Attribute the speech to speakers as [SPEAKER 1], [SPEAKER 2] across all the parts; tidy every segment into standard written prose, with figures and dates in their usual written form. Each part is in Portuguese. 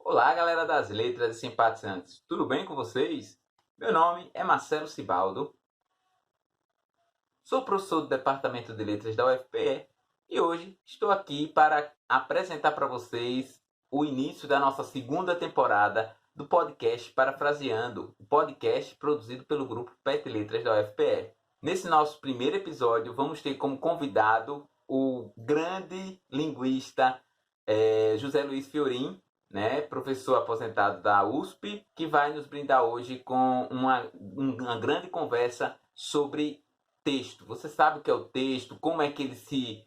[SPEAKER 1] Olá, galera das letras e simpatizantes, tudo bem com vocês? Meu nome é Marcelo Cibaldo, sou professor do Departamento de Letras da UFPE e hoje estou aqui para apresentar para vocês o início da nossa segunda temporada do podcast Parafraseando, o podcast produzido pelo grupo PET Letras da UFPE. Nesse nosso primeiro episódio, vamos ter como convidado o grande linguista José Luiz Fiorin, né, professor aposentado da USP, que vai nos brindar hoje com uma grande conversa sobre texto. Você sabe o que é o texto, como é que ele se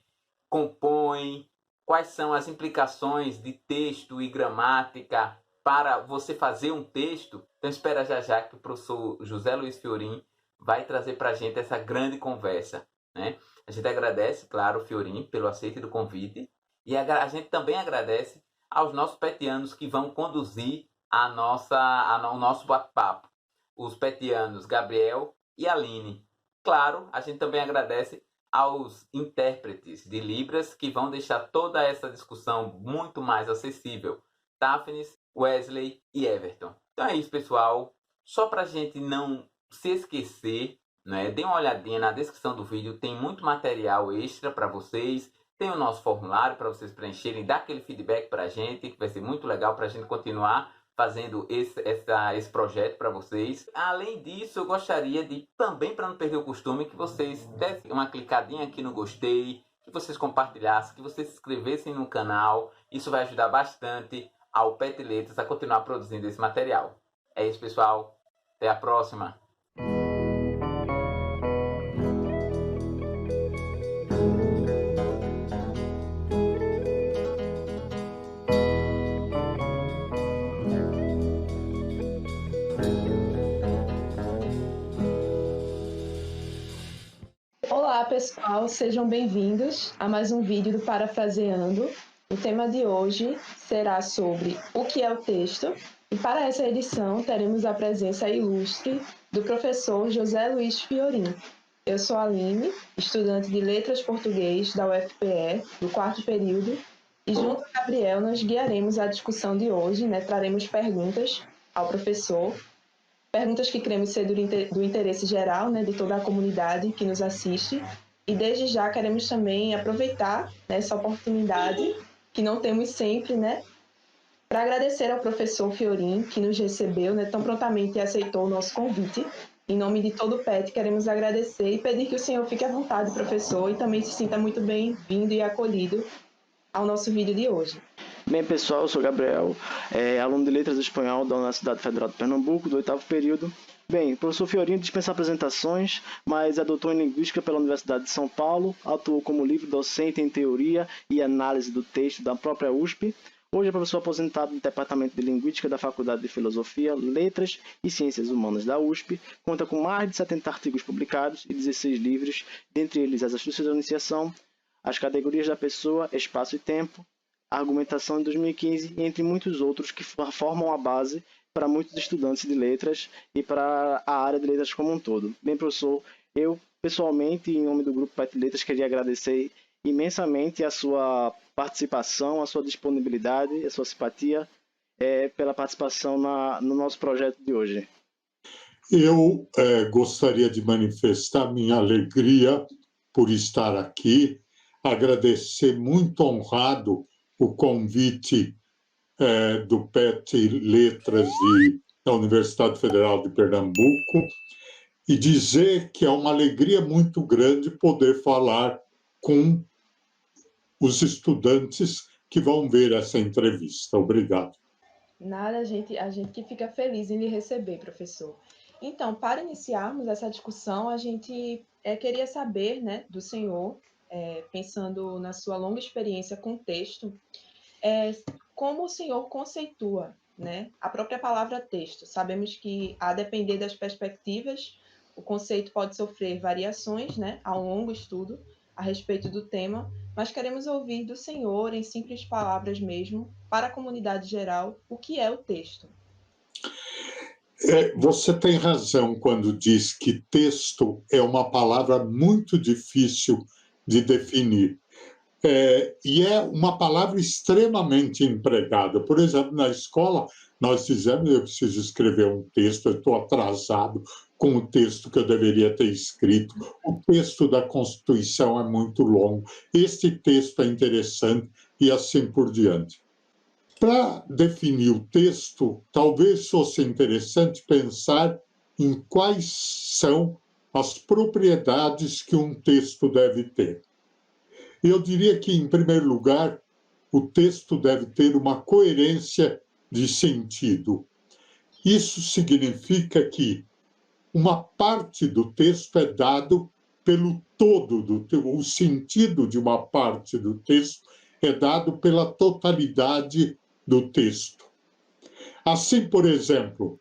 [SPEAKER 1] compõe, quais são as implicações de texto e gramática para você fazer um texto? Então espera já que o professor José Luiz Fiorin vai trazer para a gente essa grande conversa, né? A gente agradece, claro, o Fiorin pelo aceite do convite e a gente também agradece aos nossos petianos que vão conduzir o nosso bate-papo. Os petianos Gabriel e Aline. Claro, a gente também agradece aos intérpretes de Libras que vão deixar toda essa discussão muito mais acessível. Daphnis, Wesley e Everton. Então é isso, pessoal. Só para a gente não se esquecer, né? Dê uma olhadinha na descrição do vídeo, tem muito material extra para vocês. Tem o nosso formulário para vocês preencherem, dar aquele feedback para a gente, que vai ser muito legal para a gente continuar fazendo esse projeto para vocês. Além disso, eu gostaria de, também para não perder o costume, que vocês dessem uma clicadinha aqui no gostei, que vocês compartilhassem, que vocês se inscrevessem no canal. Isso vai ajudar bastante ao PET Letras a continuar produzindo esse material. É isso, pessoal. Até a próxima.
[SPEAKER 2] Olá, pessoal, sejam bem-vindos a mais um vídeo do Parafraseando. O tema de hoje será sobre o que é o texto, e para essa edição teremos a presença ilustre do professor José Luiz Fiorin. Eu sou a Aline, estudante de Letras Português da UFPE, do 4º período, e junto a Gabriel nós guiaremos a discussão de hoje, traremos perguntas ao professor, perguntas que queremos ser do interesse geral, de toda a comunidade que nos assiste. E desde já queremos também aproveitar essa oportunidade, que não temos sempre, para agradecer ao professor Fiorin, que nos recebeu tão prontamente e aceitou o nosso convite. Em nome de todo o PET, queremos agradecer e pedir que o senhor fique à vontade, professor, e também se sinta muito bem-vindo e acolhido ao nosso vídeo de hoje.
[SPEAKER 3] Bem, pessoal, eu sou Gabriel, aluno de Letras Espanhol da Universidade Federal de Pernambuco, do 8º período. Bem, o professor Fiorin dispensa apresentações, mas é doutor em Linguística pela Universidade de São Paulo, atuou como livre-docente em Teoria e Análise do Texto da própria USP. Hoje é professor aposentado no Departamento de Linguística da Faculdade de Filosofia, Letras e Ciências Humanas da USP, conta com mais de 70 artigos publicados e 16 livros, dentre eles As Astúcias da Iniciação, As Categorias da Pessoa, Espaço e Tempo, Argumentação em 2015, entre muitos outros que formam a base para muitos estudantes de letras e para a área de letras como um todo. Bem, professor, eu pessoalmente, em nome do Grupo PET Letras, queria agradecer imensamente a sua participação, a sua disponibilidade, a sua simpatia pela participação no nosso projeto de hoje.
[SPEAKER 4] Eu gostaria de manifestar minha alegria por estar aqui, agradecer muito honrado o convite do PET Letras da Universidade Federal de Pernambuco e dizer que é uma alegria muito grande poder falar com os estudantes que vão ver essa entrevista. Obrigado.
[SPEAKER 2] Nada, a gente que fica feliz em lhe receber, professor. Então, para iniciarmos essa discussão, a gente queria saber, do senhor, pensando na sua longa experiência com texto, como o senhor conceitua, a própria palavra texto. Sabemos que, a depender das perspectivas, o conceito pode sofrer variações, ao longo estudo a respeito do tema, mas queremos ouvir do senhor, em simples palavras mesmo, para a comunidade geral, o que é o texto.
[SPEAKER 4] Você tem razão quando diz que texto é uma palavra muito difícil de definir, E é uma palavra extremamente empregada. Por exemplo, na escola, nós dizemos: eu preciso escrever um texto, eu estou atrasado com o texto que eu deveria ter escrito, o texto da Constituição é muito longo, este texto é interessante, e assim por diante. Para definir o texto, talvez fosse interessante pensar em quais são as propriedades que um texto deve ter. Eu diria que, em primeiro lugar, o texto deve ter uma coerência de sentido. Isso significa que uma parte do texto é dado pelo todo o sentido de uma parte do texto é dado pela totalidade do texto. Assim, por exemplo,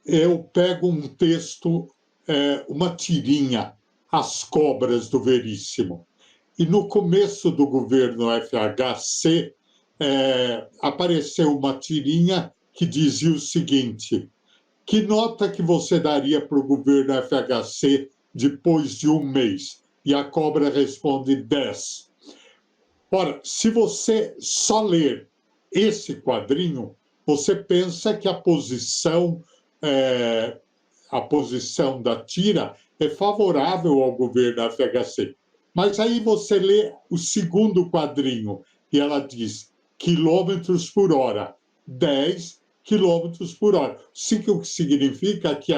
[SPEAKER 4] eu pego um texto, uma tirinha, As Cobras do Veríssimo, e no começo do governo FHC apareceu uma tirinha que dizia o seguinte: que nota que você daria para o governo FHC depois de um mês? E a cobra responde 10. Ora, se você só ler esse quadrinho, você pensa que a posição da tira é favorável ao governo FHC. Mas aí você lê o segundo quadrinho e ela diz quilômetros por hora, 10 quilômetros por hora. O que significa que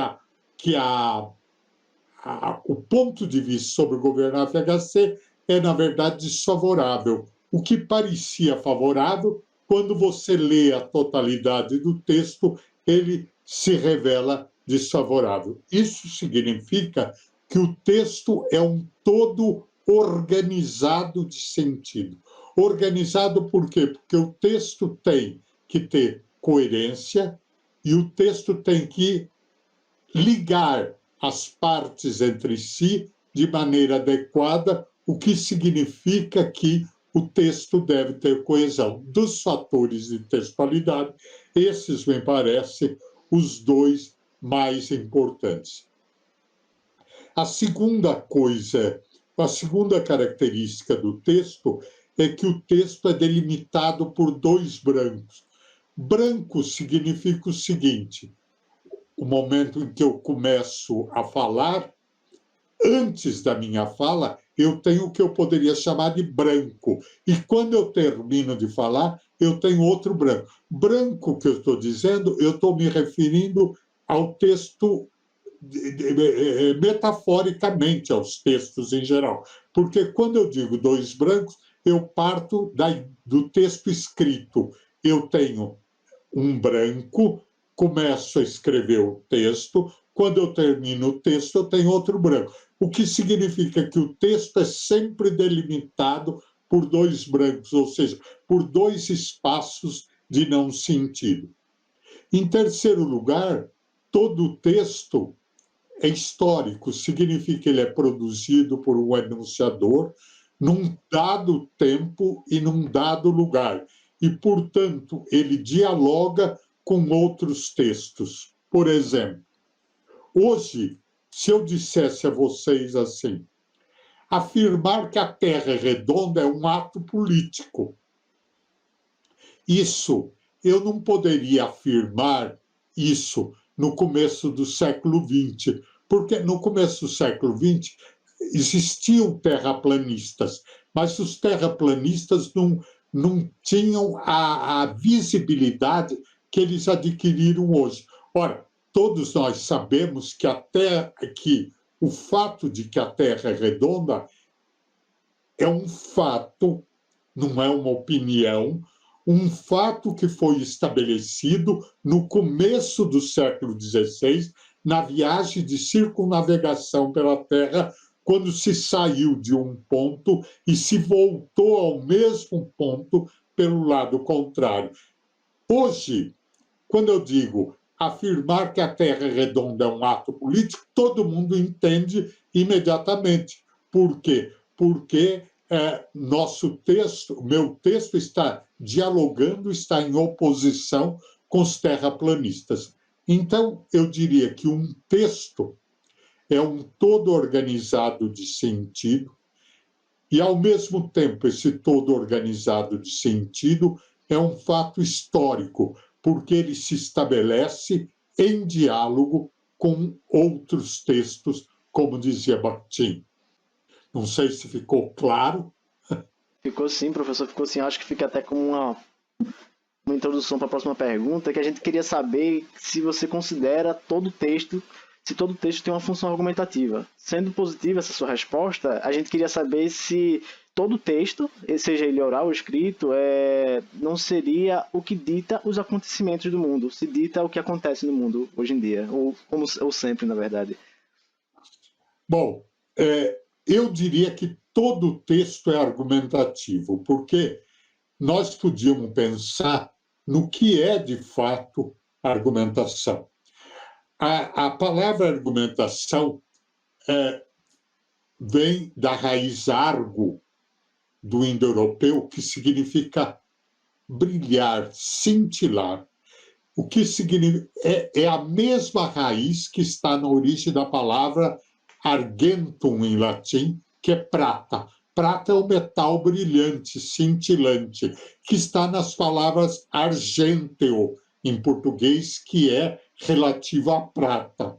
[SPEAKER 4] o ponto de vista sobre o governo FHC é, na verdade, desfavorável. O que parecia favorável, quando você lê a totalidade do texto, ele se revela desfavorável. Isso significa que o texto é um todo organizado de sentido. Organizado por quê? Porque o texto tem que ter coerência e o texto tem que ligar as partes entre si de maneira adequada, o que significa que o texto deve ter coesão. Dos fatores de textualidade, esses me parecem os dois mais importantes. A segunda característica do texto é que o texto é delimitado por dois brancos. Branco significa o seguinte: o momento em que eu começo a falar, antes da minha fala, eu tenho o que eu poderia chamar de branco. E quando eu termino de falar, eu tenho outro branco. Branco que eu estou dizendo, eu estou me referindo ao texto metaforicamente, aos textos em geral. Porque quando eu digo dois brancos, eu parto do texto escrito. Eu tenho um branco, começo a escrever o texto, quando eu termino o texto, eu tenho outro branco. O que significa que o texto é sempre delimitado por dois brancos, ou seja, por dois espaços de não sentido. Em terceiro lugar, todo o texto é histórico, significa que ele é produzido por um enunciador num dado tempo e num dado lugar. E, portanto, ele dialoga com outros textos. Por exemplo, hoje, se eu dissesse a vocês assim: afirmar que a Terra é redonda é um ato político. Isso, eu não poderia afirmar isso no começo do século XX, porque no começo do século XX existiam terraplanistas, mas os terraplanistas não tinham a visibilidade que eles adquiriram hoje. Ora, todos nós sabemos que o fato de que a Terra é redonda é um fato, não é uma opinião, um fato que foi estabelecido no começo do século XVI, na viagem de circunnavegação pela Terra, quando se saiu de um ponto e se voltou ao mesmo ponto pelo lado contrário. Hoje, quando eu digo afirmar que a Terra é redonda é um ato político, todo mundo entende imediatamente. Por quê? Porque meu texto está dialogando, está em oposição com os terraplanistas. Então, eu diria que um texto é um todo organizado de sentido E, ao mesmo tempo, esse todo organizado de sentido é um fato histórico, porque ele se estabelece em diálogo com outros textos, como dizia Bakhtin. Não sei se ficou claro.
[SPEAKER 3] Ficou sim, professor, ficou sim. Acho que fica até como uma introdução para a próxima pergunta, que a gente queria saber se você considera todo texto, se todo texto tem uma função argumentativa. Sendo positiva essa sua resposta, a gente queria saber se todo texto, seja ele oral ou escrito, não seria o que dita os acontecimentos do mundo, se dita o que acontece no mundo hoje em dia, ou sempre, na verdade.
[SPEAKER 4] Bom, eu diria que todo texto é argumentativo, porque nós podíamos pensar no que é, de fato, argumentação. A palavra argumentação vem da raiz argo, do indo-europeu, que significa brilhar, cintilar. O que significa é a mesma raiz que está na origem da palavra argentum, em latim, que é prata. Prata é o metal brilhante, cintilante, que está nas palavras argenteo, em português, que é relativa à prata.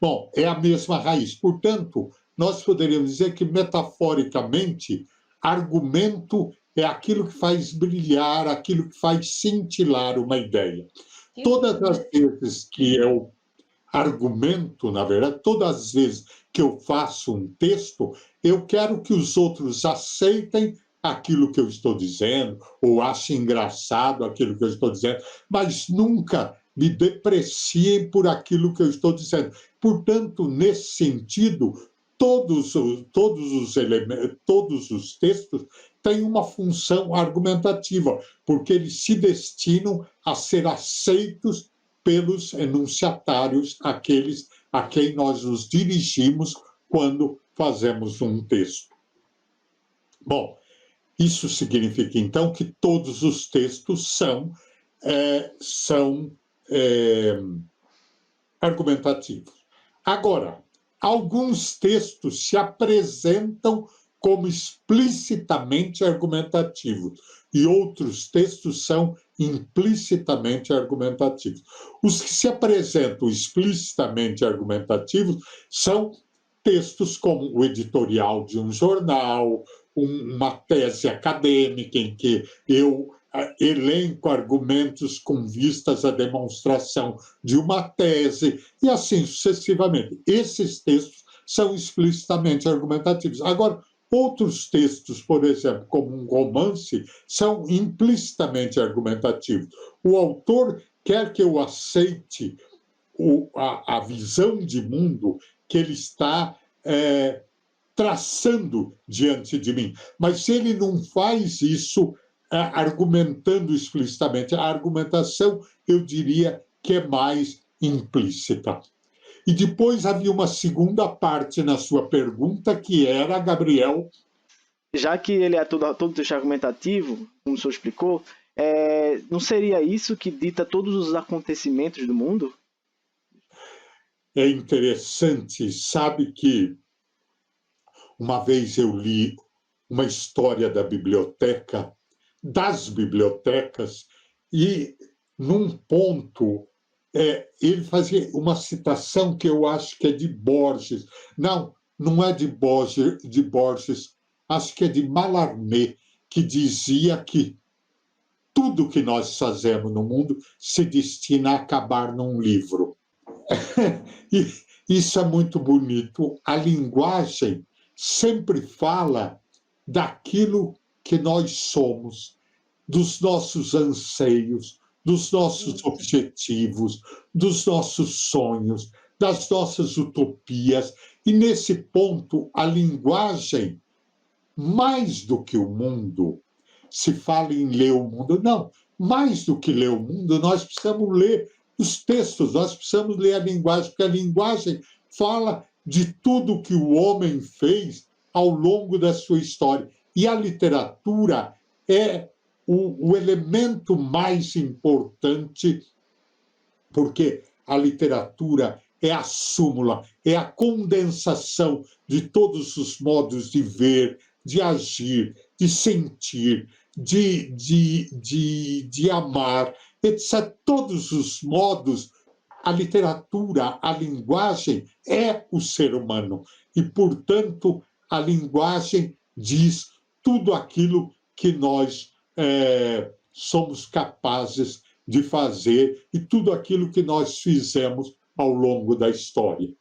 [SPEAKER 4] Bom, é a mesma raiz. Portanto, nós poderíamos dizer que, metaforicamente, argumento é aquilo que faz brilhar, aquilo que faz cintilar uma ideia. Todas as vezes que eu argumento, na verdade, todas as vezes que eu faço um texto, eu quero que os outros aceitem aquilo que eu estou dizendo, ou achem engraçado aquilo que eu estou dizendo, mas nunca me depreciem por aquilo que eu estou dizendo. Portanto, nesse sentido, todos os textos têm uma função argumentativa, porque eles se destinam a ser aceitos pelos enunciatários, aqueles a quem nós nos dirigimos quando fazemos um texto. Bom, isso significa, então, que todos os textos são argumentativos. Agora, alguns textos se apresentam como explicitamente argumentativos e outros textos são implicitamente argumentativos. Os que se apresentam explicitamente argumentativos são textos como o editorial de um jornal, uma tese acadêmica em que eu elenco argumentos com vistas à demonstração de uma tese, e assim sucessivamente. Esses textos são explicitamente argumentativos. Agora, outros textos, por exemplo, como um romance, são implicitamente argumentativos. O autor quer que eu aceite a visão de mundo que ele está traçando diante de mim. Mas se ele não faz isso argumentando explicitamente, a argumentação, eu diria que é mais implícita. E depois havia uma segunda parte na sua pergunta, que era, Gabriel...
[SPEAKER 3] Já que ele é todo texto argumentativo, como o senhor explicou, não seria isso que dita todos os acontecimentos do mundo?
[SPEAKER 4] É interessante, sabe que uma vez eu li uma história das bibliotecas, e num ponto ele fazia uma citação que eu acho que é de Borges. Não é de Borges, acho que é de Mallarmé, que dizia que tudo que nós fazemos no mundo se destina a acabar num livro. E isso é muito bonito. A linguagem sempre fala daquilo que nós somos, dos nossos anseios, dos nossos objetivos, dos nossos sonhos, das nossas utopias. E, nesse ponto, a linguagem, mais do que o mundo, se fala em ler o mundo, não, mais do que ler o mundo, nós precisamos ler os textos, nós precisamos ler a linguagem, porque a linguagem fala de tudo que o homem fez ao longo da sua história. E a literatura é o elemento mais importante, porque a literatura é a súmula, é a condensação de todos os modos de ver, de agir, de sentir, de amar, etc. Todos os modos, a literatura, a linguagem é o ser humano. E, portanto, a linguagem diz tudo aquilo que nós somos capazes de fazer e tudo aquilo que nós fizemos ao longo da história.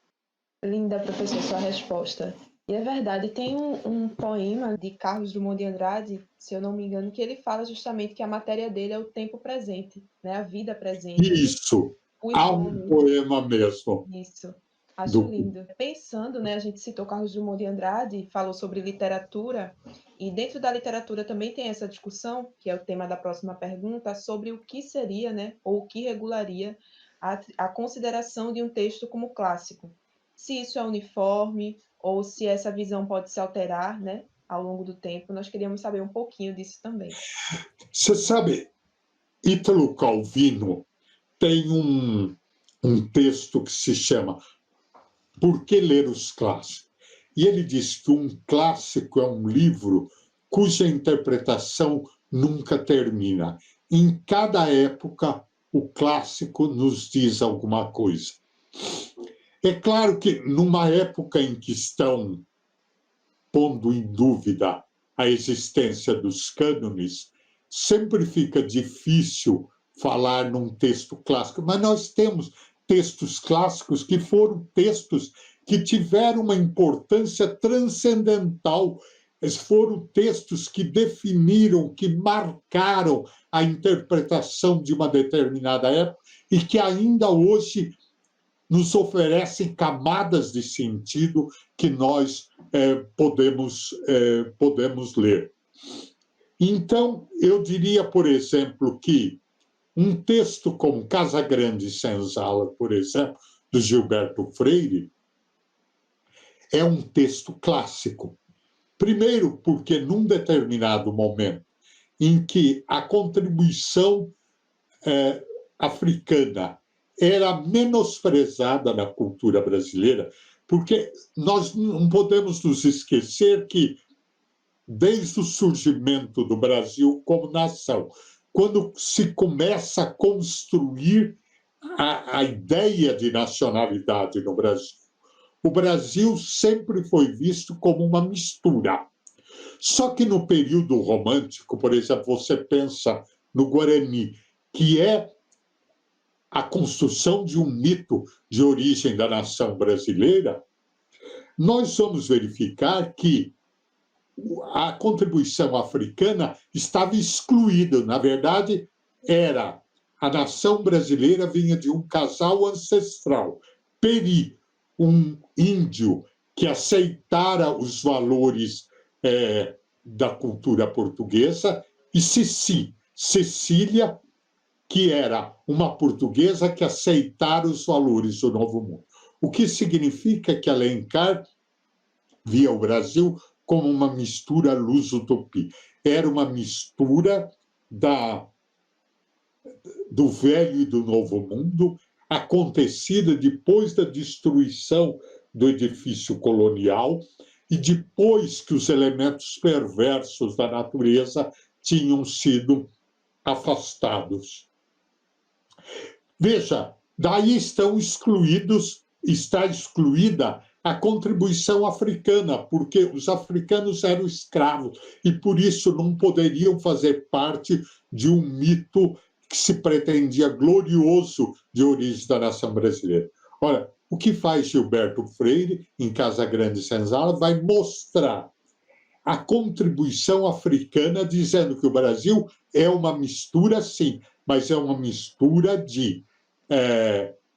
[SPEAKER 2] Linda, professor, sua resposta. E é verdade, tem um poema de Carlos Drummond de Andrade, se eu não me engano, que ele fala justamente que a matéria dele é o tempo presente, né? A vida presente.
[SPEAKER 4] Isso, há um poema mesmo.
[SPEAKER 2] Isso, acho lindo. Pensando, né, a gente citou Carlos Drummond de Andrade, falou sobre literatura, e dentro da literatura também tem essa discussão, que é o tema da próxima pergunta, sobre o que seria, né, ou o que regularia a consideração de um texto como clássico. Se isso é uniforme, ou se essa visão pode se alterar, né, ao longo do tempo. Nós queríamos saber um pouquinho disso também.
[SPEAKER 4] Você sabe, Ítalo Calvino tem um texto que se chama Por que ler os clássicos? E ele diz que um clássico é um livro cuja interpretação nunca termina. Em cada época, o clássico nos diz alguma coisa. É claro que, numa época em que estão pondo em dúvida a existência dos cânones, sempre fica difícil falar num texto clássico, mas nós temos textos clássicos que foram textos que tiveram uma importância transcendental. Foram textos que definiram, que marcaram a interpretação de uma determinada época e que ainda hoje nos oferecem camadas de sentido que nós podemos ler. Então, eu diria, por exemplo, que um texto como Casa Grande e Senzala, por exemplo, do Gilberto Freire, é um texto clássico. Primeiro, porque num determinado momento em que a contribuição africana era menosprezada na cultura brasileira, porque nós não podemos nos esquecer que, desde o surgimento do Brasil como nação, quando se começa a construir a ideia de nacionalidade no Brasil, o Brasil sempre foi visto como uma mistura. Só que no período romântico, por exemplo, você pensa no Guarani, que é a construção de um mito de origem da nação brasileira, nós vamos verificar que a contribuição africana estava excluída. Na verdade, a nação brasileira vinha de um casal ancestral, Peri, um índio que aceitara os valores da cultura portuguesa, e Cecília, que era uma portuguesa que aceitara os valores do Novo Mundo. O que significa que Alencar via o Brasil como uma mistura luso-tupi. Era uma mistura do velho e do novo mundo, acontecida depois da destruição do edifício colonial e depois que os elementos perversos da natureza tinham sido afastados. Veja, daí está excluída a contribuição africana, porque os africanos eram escravos e, por isso, não poderiam fazer parte de um mito que se pretendia glorioso de origem da nação brasileira. Olha, o que faz Gilberto Freire, em Casa Grande e Senzala, vai mostrar a contribuição africana, dizendo que o Brasil é uma mistura, sim, mas é uma mistura de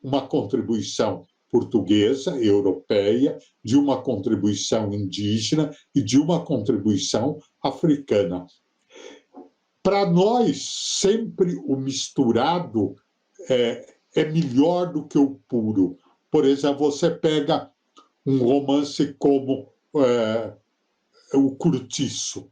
[SPEAKER 4] uma contribuição portuguesa, europeia, de uma contribuição indígena e de uma contribuição africana. Para nós, sempre o misturado é melhor do que o puro. Por exemplo, você pega um romance como O Curtiço.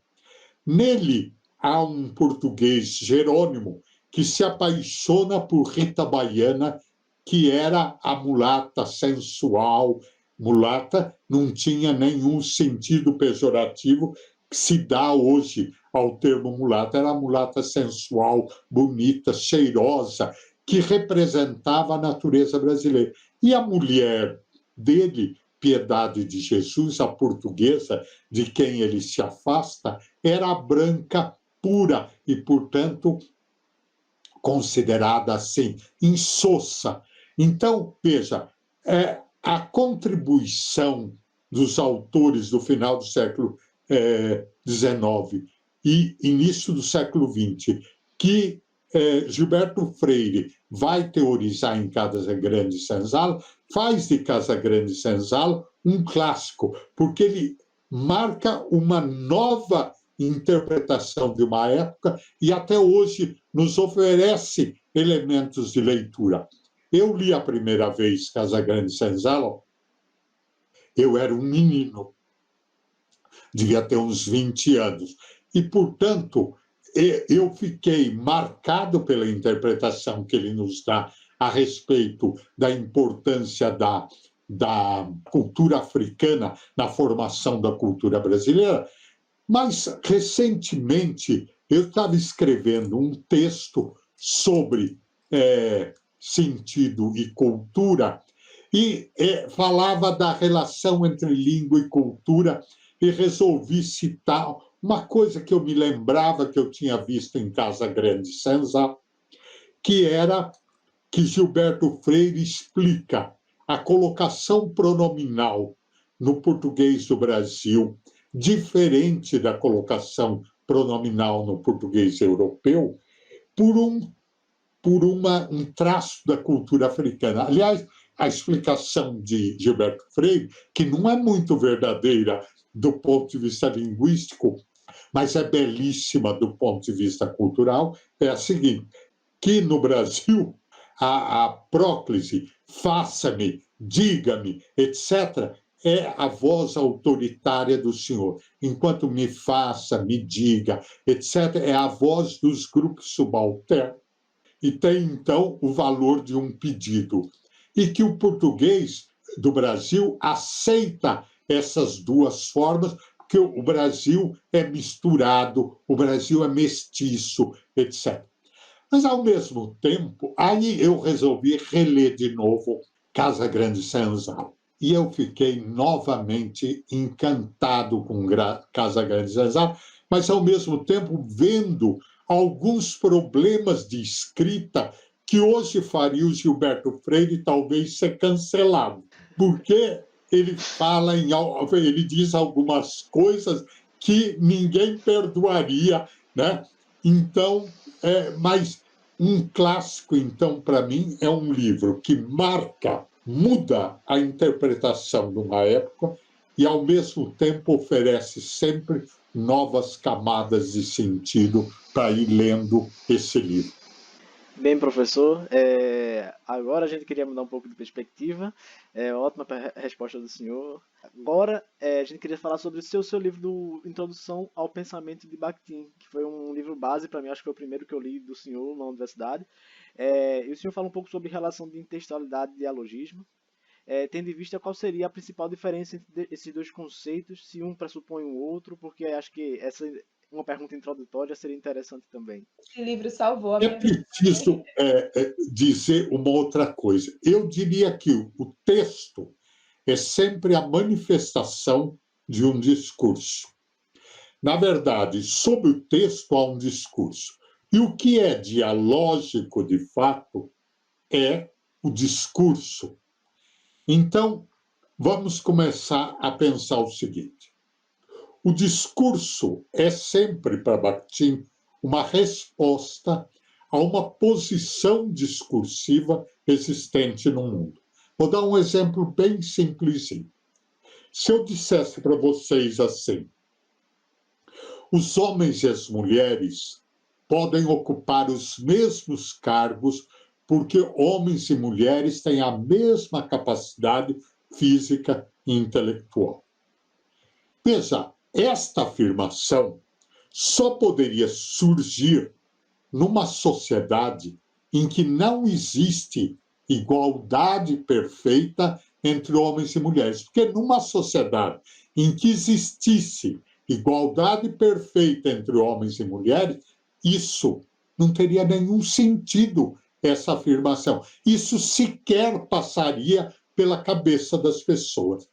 [SPEAKER 4] Nele, há um português, Jerônimo, que se apaixona por Rita Baiana, que era a mulata sensual. Mulata não tinha nenhum sentido pejorativo, se dá hoje ao termo mulata. Era a mulata sensual, bonita, cheirosa, que representava a natureza brasileira. E a mulher dele, Piedade de Jesus, a portuguesa, de quem ele se afasta, era branca pura e, portanto, considerada assim, insossa. Então, veja, a contribuição dos autores do final do século XIX e início do século XX, que Gilberto Freire vai teorizar em Casa Grande Senzala, faz de Casa Grande Senzala um clássico, porque ele marca uma nova interpretação de uma época e até hoje nos oferece elementos de leitura. Eu li a primeira vez Casa Grande Senzala, eu era um menino, devia ter uns 20 anos, e, portanto, eu fiquei marcado pela interpretação que ele nos dá a respeito da importância da cultura africana na formação da cultura brasileira. Mas, recentemente, eu estava escrevendo um texto sobre sentido e cultura e falava da relação entre língua e cultura e resolvi citar uma coisa que eu me lembrava que eu tinha visto em Casa Grande Senzala, que era que Gilberto Freire explica a colocação pronominal no português do Brasil, diferente da colocação pronominal no português europeu, por um traço da cultura africana. Aliás, a explicação de Gilberto Freire, que não é muito verdadeira do ponto de vista linguístico, mas é belíssima do ponto de vista cultural, é a seguinte, que no Brasil a próclise, faça-me, diga-me, etc., é a voz autoritária do Senhor. Enquanto me faça, me diga, etc., é a voz dos grupos subalternos. E tem, então, o valor de um pedido. E que o português do Brasil aceita essas duas formas, porque o Brasil é misturado, o Brasil é mestiço, etc. Mas, ao mesmo tempo, aí eu resolvi reler de novo Casa Grande Senzala. E eu fiquei novamente encantado com Casa Grande Senzala, mas, ao mesmo tempo, vendo alguns problemas de escrita que hoje faria o Gilberto Freire talvez ser cancelado, porque ele diz algumas coisas que ninguém perdoaria, né? Então, mas um clássico, então, para mim, é um livro que muda a interpretação de uma época e, ao mesmo tempo, oferece sempre novas camadas de sentido para ir lendo esse livro.
[SPEAKER 3] Bem, professor, agora a gente queria mudar um pouco de perspectiva. Ótima resposta do senhor. Agora a gente queria falar sobre o seu livro do Introdução ao Pensamento de Bakhtin, que foi um livro base para mim, acho que foi o primeiro que eu li do senhor na universidade. E o senhor fala um pouco sobre relação de intertextualidade e dialogismo, tendo em vista qual seria a principal diferença entre esses dois conceitos, se um pressupõe o outro, porque acho que essa uma pergunta introdutória seria interessante também.
[SPEAKER 2] Esse livro salvou a minha vida.
[SPEAKER 4] Preciso dizer uma outra coisa. Eu diria que o texto é sempre a manifestação de um discurso. Na verdade, sob o texto há um discurso. E o que é dialógico, de fato, é o discurso. Então, vamos começar a pensar o seguinte. O discurso é sempre, para Bakhtin, uma resposta a uma posição discursiva existente no mundo. Vou dar um exemplo bem simplesinho. Se eu dissesse para vocês assim, os homens e as mulheres podem ocupar os mesmos cargos porque homens e mulheres têm a mesma capacidade física e intelectual. Veja, esta afirmação só poderia surgir numa sociedade em que não existe igualdade perfeita entre homens e mulheres. Porque numa sociedade em que existisse igualdade perfeita entre homens e mulheres, isso não teria nenhum sentido, essa afirmação. Isso sequer passaria pela cabeça das pessoas.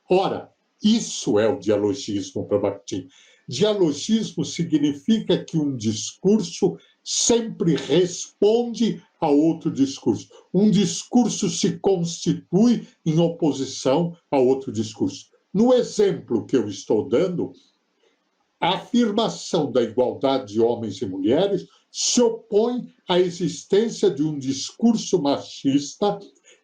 [SPEAKER 4] Ora, isso é o dialogismo para Bakhtin. Dialogismo significa que um discurso sempre responde a outro discurso. Um discurso se constitui em oposição a outro discurso. No exemplo que eu estou dando, a afirmação da igualdade de homens e mulheres se opõe à existência de um discurso machista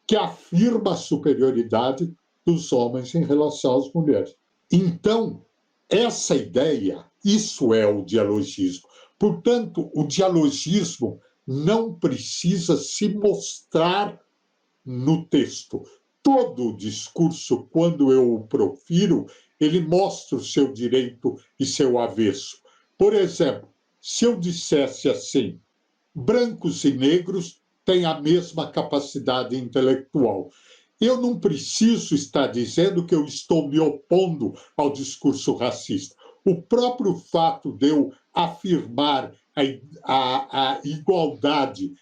[SPEAKER 4] que afirma a superioridade dos homens em relação às mulheres. Então, essa ideia, isso é o dialogismo. Portanto, o dialogismo não precisa se mostrar no texto. Todo discurso, quando eu o profiro, ele mostra o seu direito e seu avesso. Por exemplo, se eu dissesse assim, brancos e negros têm a mesma capacidade intelectual, eu não preciso estar dizendo que eu estou me opondo ao discurso racista. O próprio fato de eu afirmar a igualdade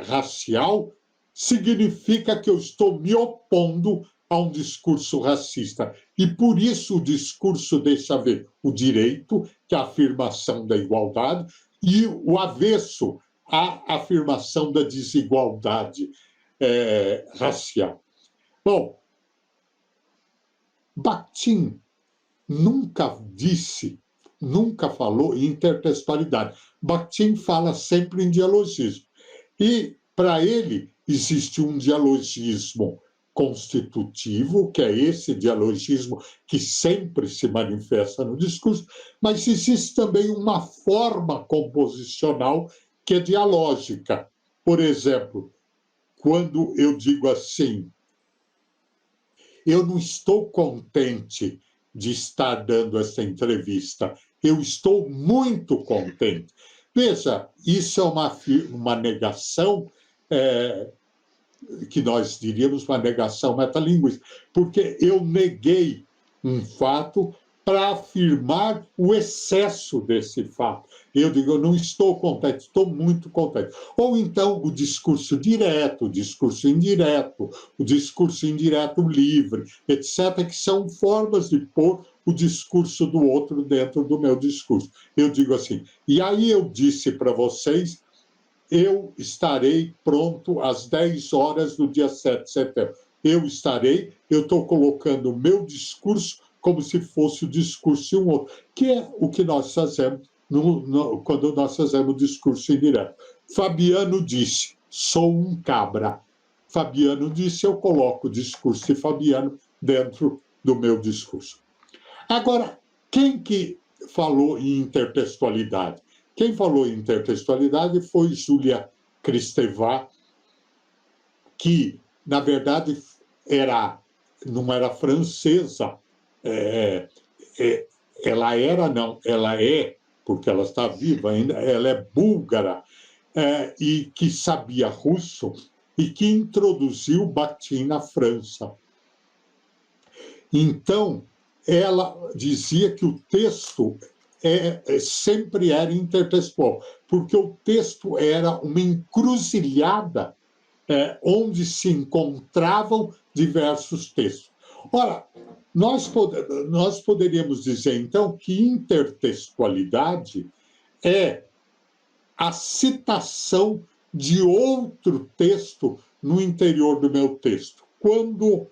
[SPEAKER 4] racial significa que eu estou me opondo a um discurso racista. E por isso o discurso deixa ver o direito, que é a afirmação da igualdade, e o avesso, a afirmação da desigualdade racial. Bom, Bakhtin nunca falou em intertextualidade. Bakhtin fala sempre em dialogismo. E, para ele, existe um dialogismo constitutivo, que é esse dialogismo que sempre se manifesta no discurso, mas existe também uma forma composicional que é dialógica. Por exemplo, quando eu digo assim, eu não estou contente de estar dando essa entrevista, eu estou muito contente. Veja, isso é uma negação, que nós diríamos uma negação metalinguística, porque eu neguei um fato para afirmar o excesso desse fato. Eu digo, eu não estou contente, estou muito contente. Ou então o discurso direto, o discurso indireto livre, etc., que são formas de pôr o discurso do outro dentro do meu discurso. Eu digo assim, e aí eu disse para vocês, eu estarei pronto às 10 horas do dia 7 de setembro. Eu estou colocando o meu discurso como se fosse o discurso de um outro, que é o que nós fazemos quando nós fazemos o discurso indireto. Fabiano disse, sou um cabra. Fabiano disse, eu coloco o discurso de Fabiano dentro do meu discurso. Agora, quem que falou em intertextualidade? Quem falou em intertextualidade foi Julia Kristeva, que, na verdade, não era francesa, ela é, porque ela está viva ainda, ela é búlgara, e que sabia russo e que introduziu Bakhtin na França. Então, ela dizia que o texto sempre era intertextual, porque o texto era uma encruzilhada onde se encontravam diversos textos. Ora, nós poderíamos dizer, então, que intertextualidade é a citação de outro texto no interior do meu texto. Quando,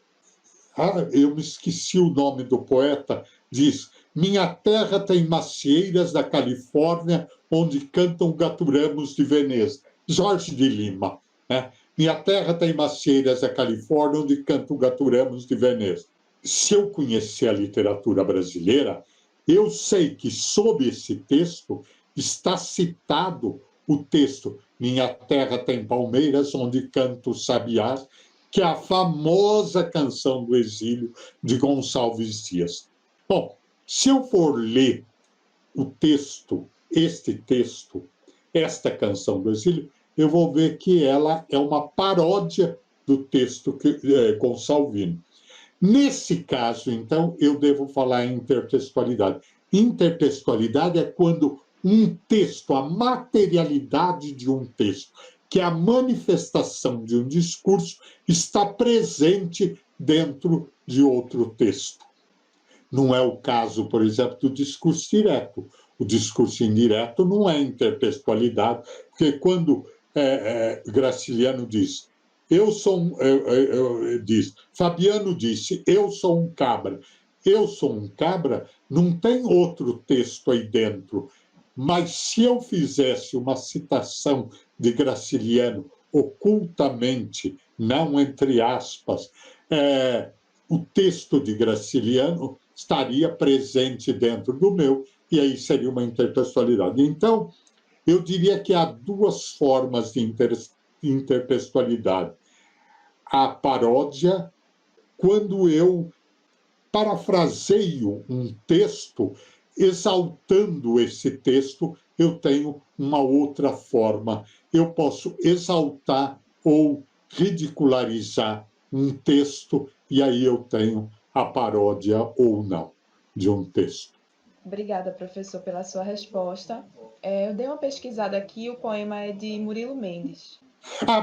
[SPEAKER 4] eu me esqueci o nome do poeta, diz, minha terra tem macieiras da Califórnia, onde cantam gaturamos de Veneza. Jorge de Lima, né? Minha terra tem macieiras da Califórnia, onde cantam gaturamos de Veneza. Se eu conhecer a literatura brasileira, eu sei que sob esse texto está citado o texto Minha Terra Tem Palmeiras, onde canto sabiás, que é a famosa canção do exílio de Gonçalves Dias. Bom, se eu for ler o texto, esta canção do exílio, eu vou ver que ela é uma paródia do texto gonçalvino. Nesse caso, então, eu devo falar em intertextualidade. Intertextualidade é quando um texto, a materialidade de um texto, que é a manifestação de um discurso, está presente dentro de outro texto. Não é o caso, por exemplo, do discurso direto. O discurso indireto não é intertextualidade, porque quando Graciliano diz, Fabiano disse, eu sou um cabra. Eu sou um cabra, não tem outro texto aí dentro. Mas se eu fizesse uma citação de Graciliano ocultamente, não entre aspas, o texto de Graciliano estaria presente dentro do meu, e aí seria uma intertextualidade. Então, eu diria que há duas formas de intertextualidade. A paródia, quando eu parafraseio um texto, exaltando esse texto, eu tenho uma outra forma. Eu posso exaltar ou ridicularizar um texto, e aí eu tenho a paródia ou não de um texto.
[SPEAKER 2] Obrigada, professor, pela sua resposta. Eu dei uma pesquisada aqui, o poema é de Murilo Mendes.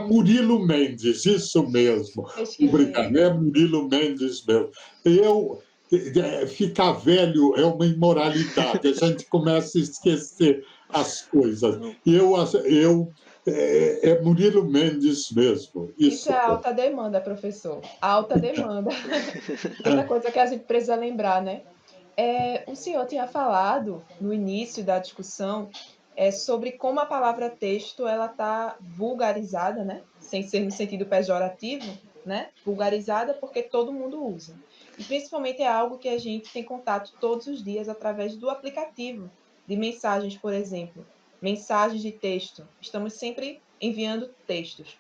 [SPEAKER 4] Murilo Mendes, isso mesmo.
[SPEAKER 2] Pesquisei.
[SPEAKER 4] Obrigado, é Murilo Mendes mesmo. Ficar velho é uma imoralidade, a gente começa a esquecer as coisas. É Murilo Mendes mesmo.
[SPEAKER 2] Isso é alta demanda, professor. Alta demanda. Outra coisa que a gente precisa lembrar, né? O senhor tinha falado no início da discussão sobre como a palavra texto ela está vulgarizada, né? Sem ser no sentido pejorativo, né? Vulgarizada porque todo mundo usa. E principalmente é algo que a gente tem contato todos os dias através do aplicativo de mensagens, por exemplo. Mensagens de texto. Estamos sempre enviando textos.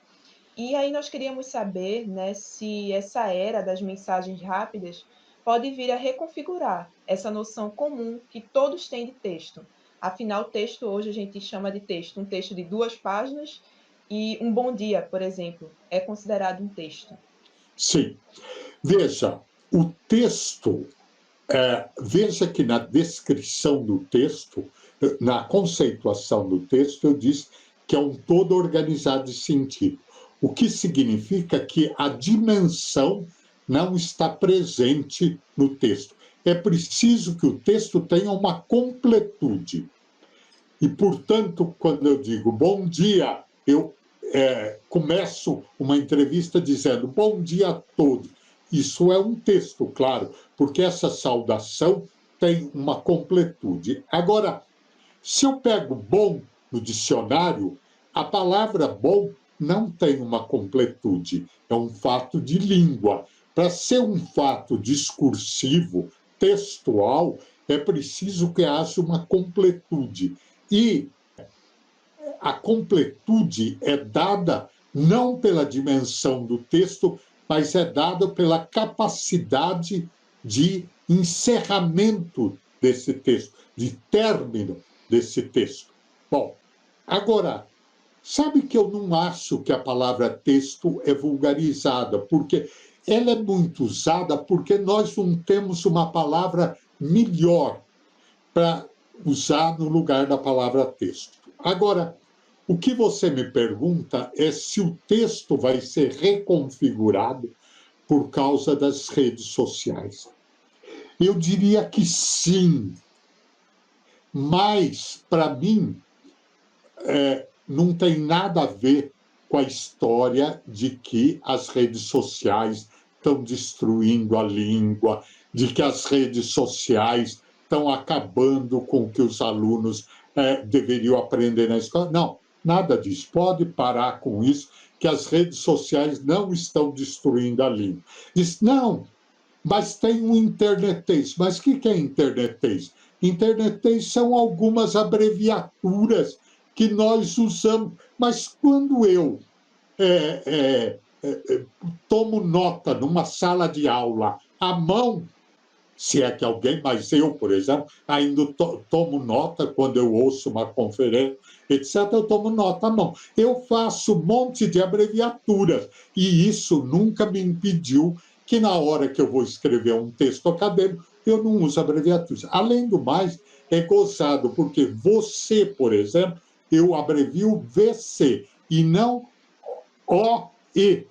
[SPEAKER 2] E aí nós queríamos saber, né, se essa era das mensagens rápidas pode vir a reconfigurar essa noção comum que todos têm de texto. Afinal, texto hoje a gente chama de texto, um texto de 2 páginas e um bom dia, por exemplo, é considerado um texto.
[SPEAKER 4] Sim. Veja, o texto, veja que na descrição do texto, na conceituação do texto, eu disse que é um todo organizado de sentido. O que significa que a dimensão não está presente no texto. É preciso que o texto tenha uma completude. E, portanto, quando eu digo bom dia, eu começo uma entrevista dizendo bom dia a todos. Isso é um texto, claro, porque essa saudação tem uma completude. Agora, se eu pego bom no dicionário, a palavra bom não tem uma completude, é um fato de língua. Para ser um fato discursivo, textual, é preciso que haja uma completude. E a completude é dada não pela dimensão do texto, mas é dada pela capacidade de encerramento desse texto, de término desse texto. Bom, agora, sabe que eu não acho que a palavra texto é vulgarizada, porque ela é muito usada porque nós não temos uma palavra melhor para usar no lugar da palavra texto. Agora, o que você me pergunta é se o texto vai ser reconfigurado por causa das redes sociais. Eu diria que sim, mas, para mim, não tem nada a ver com a história de que as redes sociais estão destruindo a língua, de que as redes sociais estão acabando com o que os alunos deveriam aprender na escola. Não, nada disso. Pode parar com isso, que as redes sociais não estão destruindo a língua. Diz, não, mas tem um internetês. Mas o que é internetês? Internetês são algumas abreviaturas que nós usamos. Mas quando eu tomo nota numa sala de aula à mão, se é que alguém, mas eu, por exemplo, ainda tomo nota quando eu ouço uma conferência, etc., eu tomo nota à mão. Eu faço um monte de abreviaturas, e isso nunca me impediu que, na hora que eu vou escrever um texto acadêmico, eu não uso abreviaturas. Além do mais, é gozado, porque você, por exemplo, eu abrevio VC e não OE.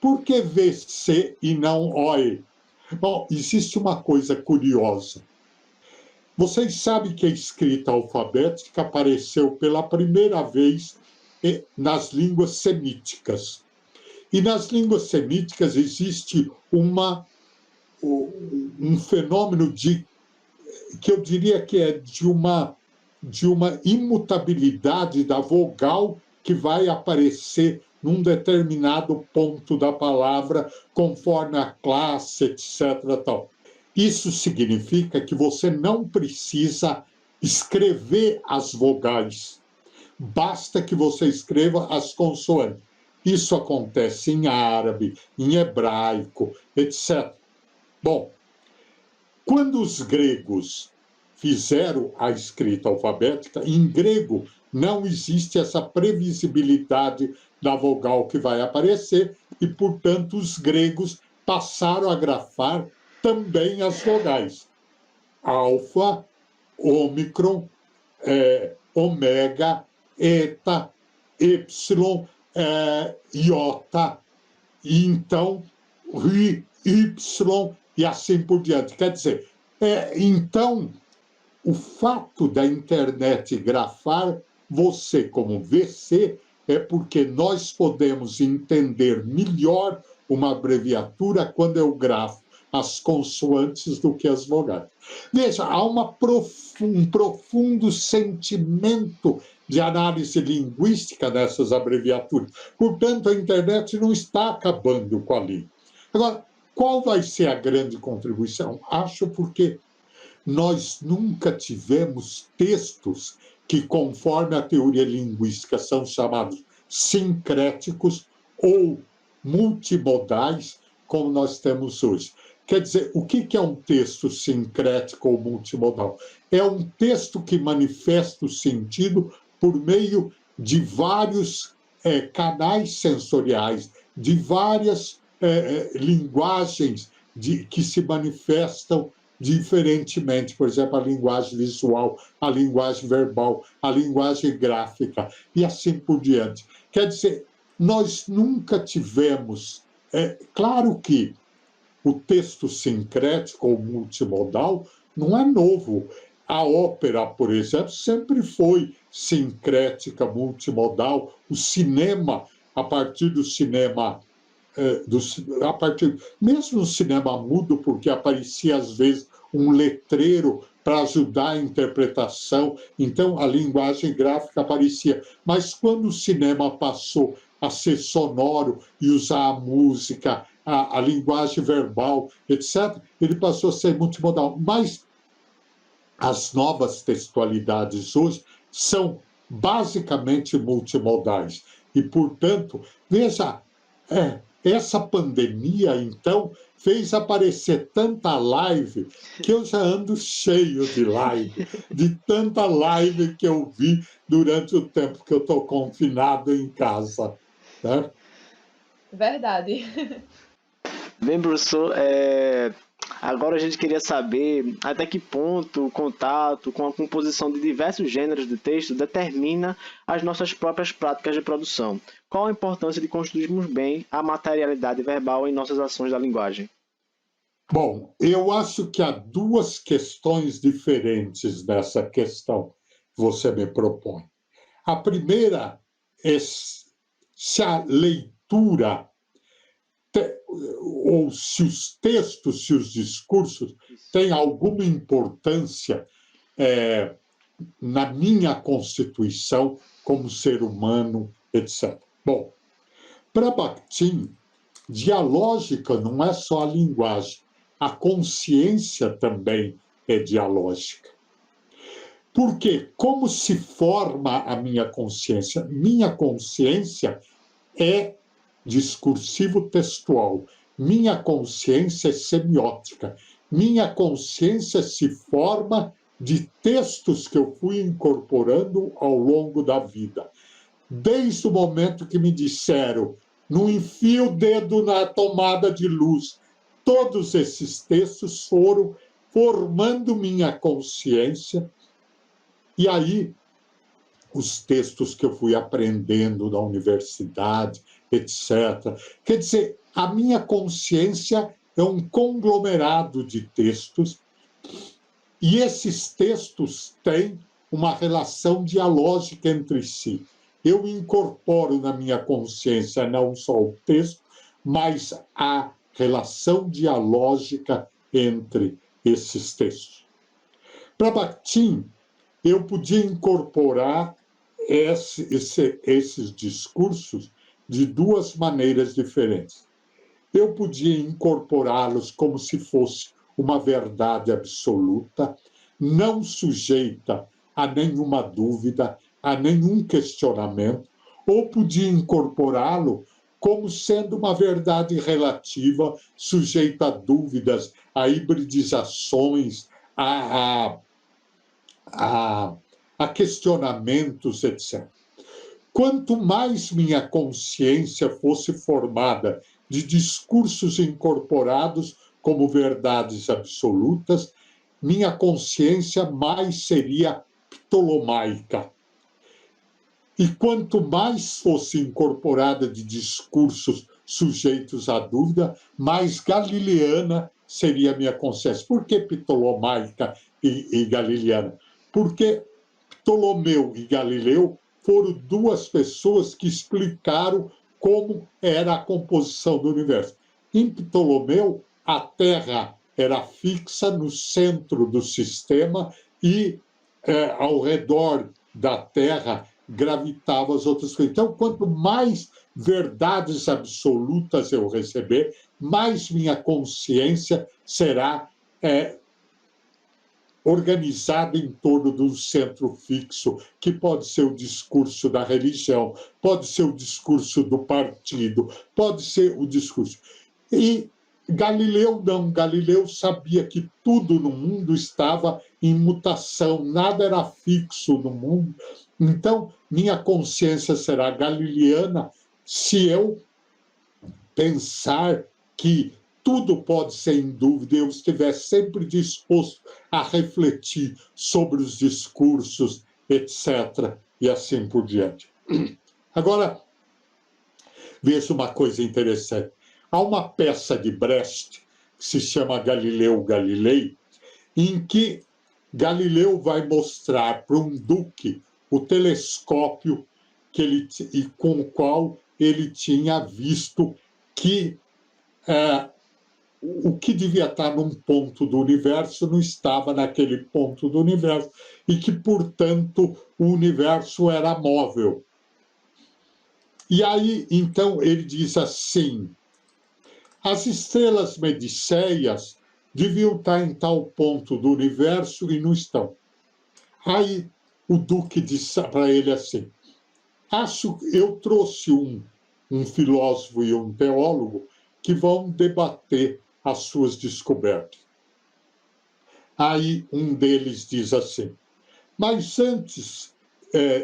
[SPEAKER 4] Por que VC e não OE? Bom, existe uma coisa curiosa. Vocês sabem que a escrita alfabética apareceu pela primeira vez nas línguas semíticas. E nas línguas semíticas existe um fenômeno que eu diria que é de uma imutabilidade da vogal que vai aparecer num determinado ponto da palavra, conforme a classe, etc. Tal. Isso significa que você não precisa escrever as vogais, basta que você escreva as consoantes. Isso acontece em árabe, em hebraico, etc. Bom, quando os gregos fizeram a escrita alfabética, em grego não existe essa previsibilidade da vogal que vai aparecer e, portanto, os gregos passaram a grafar também as vogais. Alfa, ômicron, ômega, eta, epsilon, iota, e então ri, y e assim por diante. Quer dizer, então, o fato da internet grafar você como VC é porque nós podemos entender melhor uma abreviatura quando eu grafo as consoantes do que as vogais. Veja, há um profundo sentimento de análise linguística nessas abreviaturas. Portanto, a internet não está acabando com a língua. Agora, qual vai ser a grande contribuição? Acho porque nós nunca tivemos textos que, conforme a teoria linguística, são chamados sincréticos ou multimodais, como nós temos hoje. Quer dizer, o que é um texto sincrético ou multimodal? É um texto que manifesta o sentido por meio de vários canais sensoriais, de várias linguagens que se manifestam diferentemente, por exemplo, a linguagem visual, a linguagem verbal, a linguagem gráfica e assim por diante. Quer dizer, nós nunca tivemos... claro que o texto sincrético ou multimodal não é novo. A ópera, por exemplo, sempre foi sincrética, multimodal. O cinema, a partir do cinema... mesmo no cinema mudo, porque aparecia às vezes um letreiro para ajudar a interpretação, então a linguagem gráfica aparecia. Mas quando o cinema passou a ser sonoro e usar a música, a linguagem verbal, etc., ele passou a ser multimodal. Mas as novas textualidades hoje são basicamente multimodais. E, portanto, veja, essa pandemia, então, fez aparecer tanta live que eu já ando cheio de live, de tanta live que eu vi durante o tempo que eu estou confinado em casa. Né?
[SPEAKER 2] Verdade.
[SPEAKER 3] Bem, professor, agora a gente queria saber até que ponto o contato com a composição de diversos gêneros de texto determina as nossas próprias práticas de produção. Qual a importância de construirmos bem a materialidade verbal em nossas ações da linguagem?
[SPEAKER 4] Bom, eu acho que há duas questões diferentes nessa questão que você me propõe. A primeira é se a leitura ou se os textos, se os discursos têm alguma importância na minha constituição como ser humano, etc. Bom, para Bakhtin, dialógica não é só a linguagem, a consciência também é dialógica. Porque como se forma a minha consciência? Minha consciência é discursivo-textual. Minha consciência é semiótica. Minha consciência se forma de textos que eu fui incorporando ao longo da vida. Desde o momento que me disseram, não enfia o dedo na tomada de luz, todos esses textos foram formando minha consciência, e aí os textos que eu fui aprendendo na universidade, etc. Quer dizer, a minha consciência é um conglomerado de textos, e esses textos têm uma relação dialógica entre si. Eu incorporo na minha consciência não só o texto, mas a relação dialógica entre esses textos. Para Bakhtin, eu podia incorporar esses discursos de duas maneiras diferentes. Eu podia incorporá-los como se fosse uma verdade absoluta, não sujeita a nenhuma dúvida, a nenhum questionamento, ou podia incorporá-lo como sendo uma verdade relativa, sujeita a dúvidas, a hibridizações, a questionamentos, etc. Quanto mais minha consciência fosse formada de discursos incorporados como verdades absolutas, minha consciência mais seria ptolomaica. E quanto mais fosse incorporada de discursos sujeitos à dúvida, mais galileana seria minha consciência. Por que ptolomaica e galileana? Porque Ptolomeu e Galileu foram duas pessoas que explicaram como era a composição do universo. Em Ptolomeu, a Terra era fixa no centro do sistema e ao redor da Terra gravitavam as outras coisas. Então, quanto mais verdades absolutas eu receber, mais minha consciência será organizada em torno de um centro fixo, que pode ser o discurso da religião, pode ser o discurso do partido, pode ser o discurso. E Galileu não. Galileu sabia que tudo no mundo estava em mutação, nada era fixo no mundo. Então, minha consciência será galileana se eu pensar que tudo pode ser em dúvida e eu estiver sempre disposto a refletir sobre os discursos, etc., e assim por diante. Agora, veja uma coisa interessante. Há uma peça de Brecht, que se chama Galileu Galilei, em que Galileu vai mostrar para um duque o telescópio com o qual ele tinha visto que o que devia estar num ponto do universo não estava naquele ponto do universo, e que, portanto, o universo era móvel. E aí, então, ele diz assim: as estrelas mediceias deviam estar em tal ponto do universo e não estão. Aí o Duque disse para ele assim: eu trouxe um filósofo e um teólogo que vão debater as suas descobertas. Aí um deles diz assim: mas antes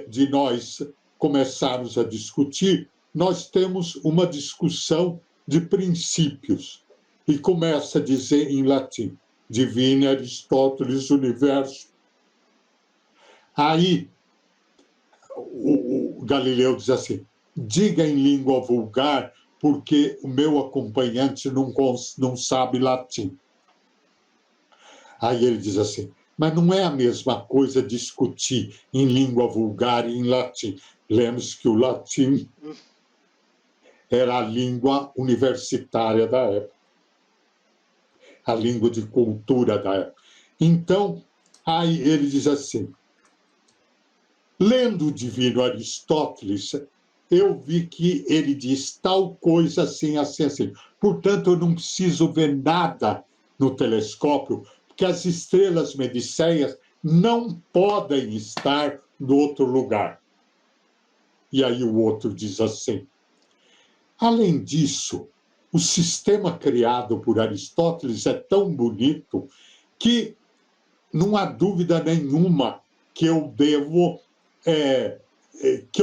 [SPEAKER 4] de nós começarmos a discutir, nós temos uma discussão de princípios. E começa a dizer em latim: Divine Aristóteles Universo. Aí o Galileu diz assim: diga em língua vulgar, porque o meu acompanhante não sabe latim. Aí ele diz assim: mas não é a mesma coisa discutir em língua vulgar e em latim. Lembre-se que o latim era a língua universitária da época, a língua de cultura da época. Então, aí ele diz assim: lendo o Divino Aristóteles, eu vi que ele diz tal coisa assim, assim, assim. Portanto, eu não preciso ver nada no telescópio, porque as estrelas mediceias não podem estar no outro lugar. E aí o outro diz assim: além disso, o sistema criado por Aristóteles é tão bonito que não há dúvida nenhuma que eu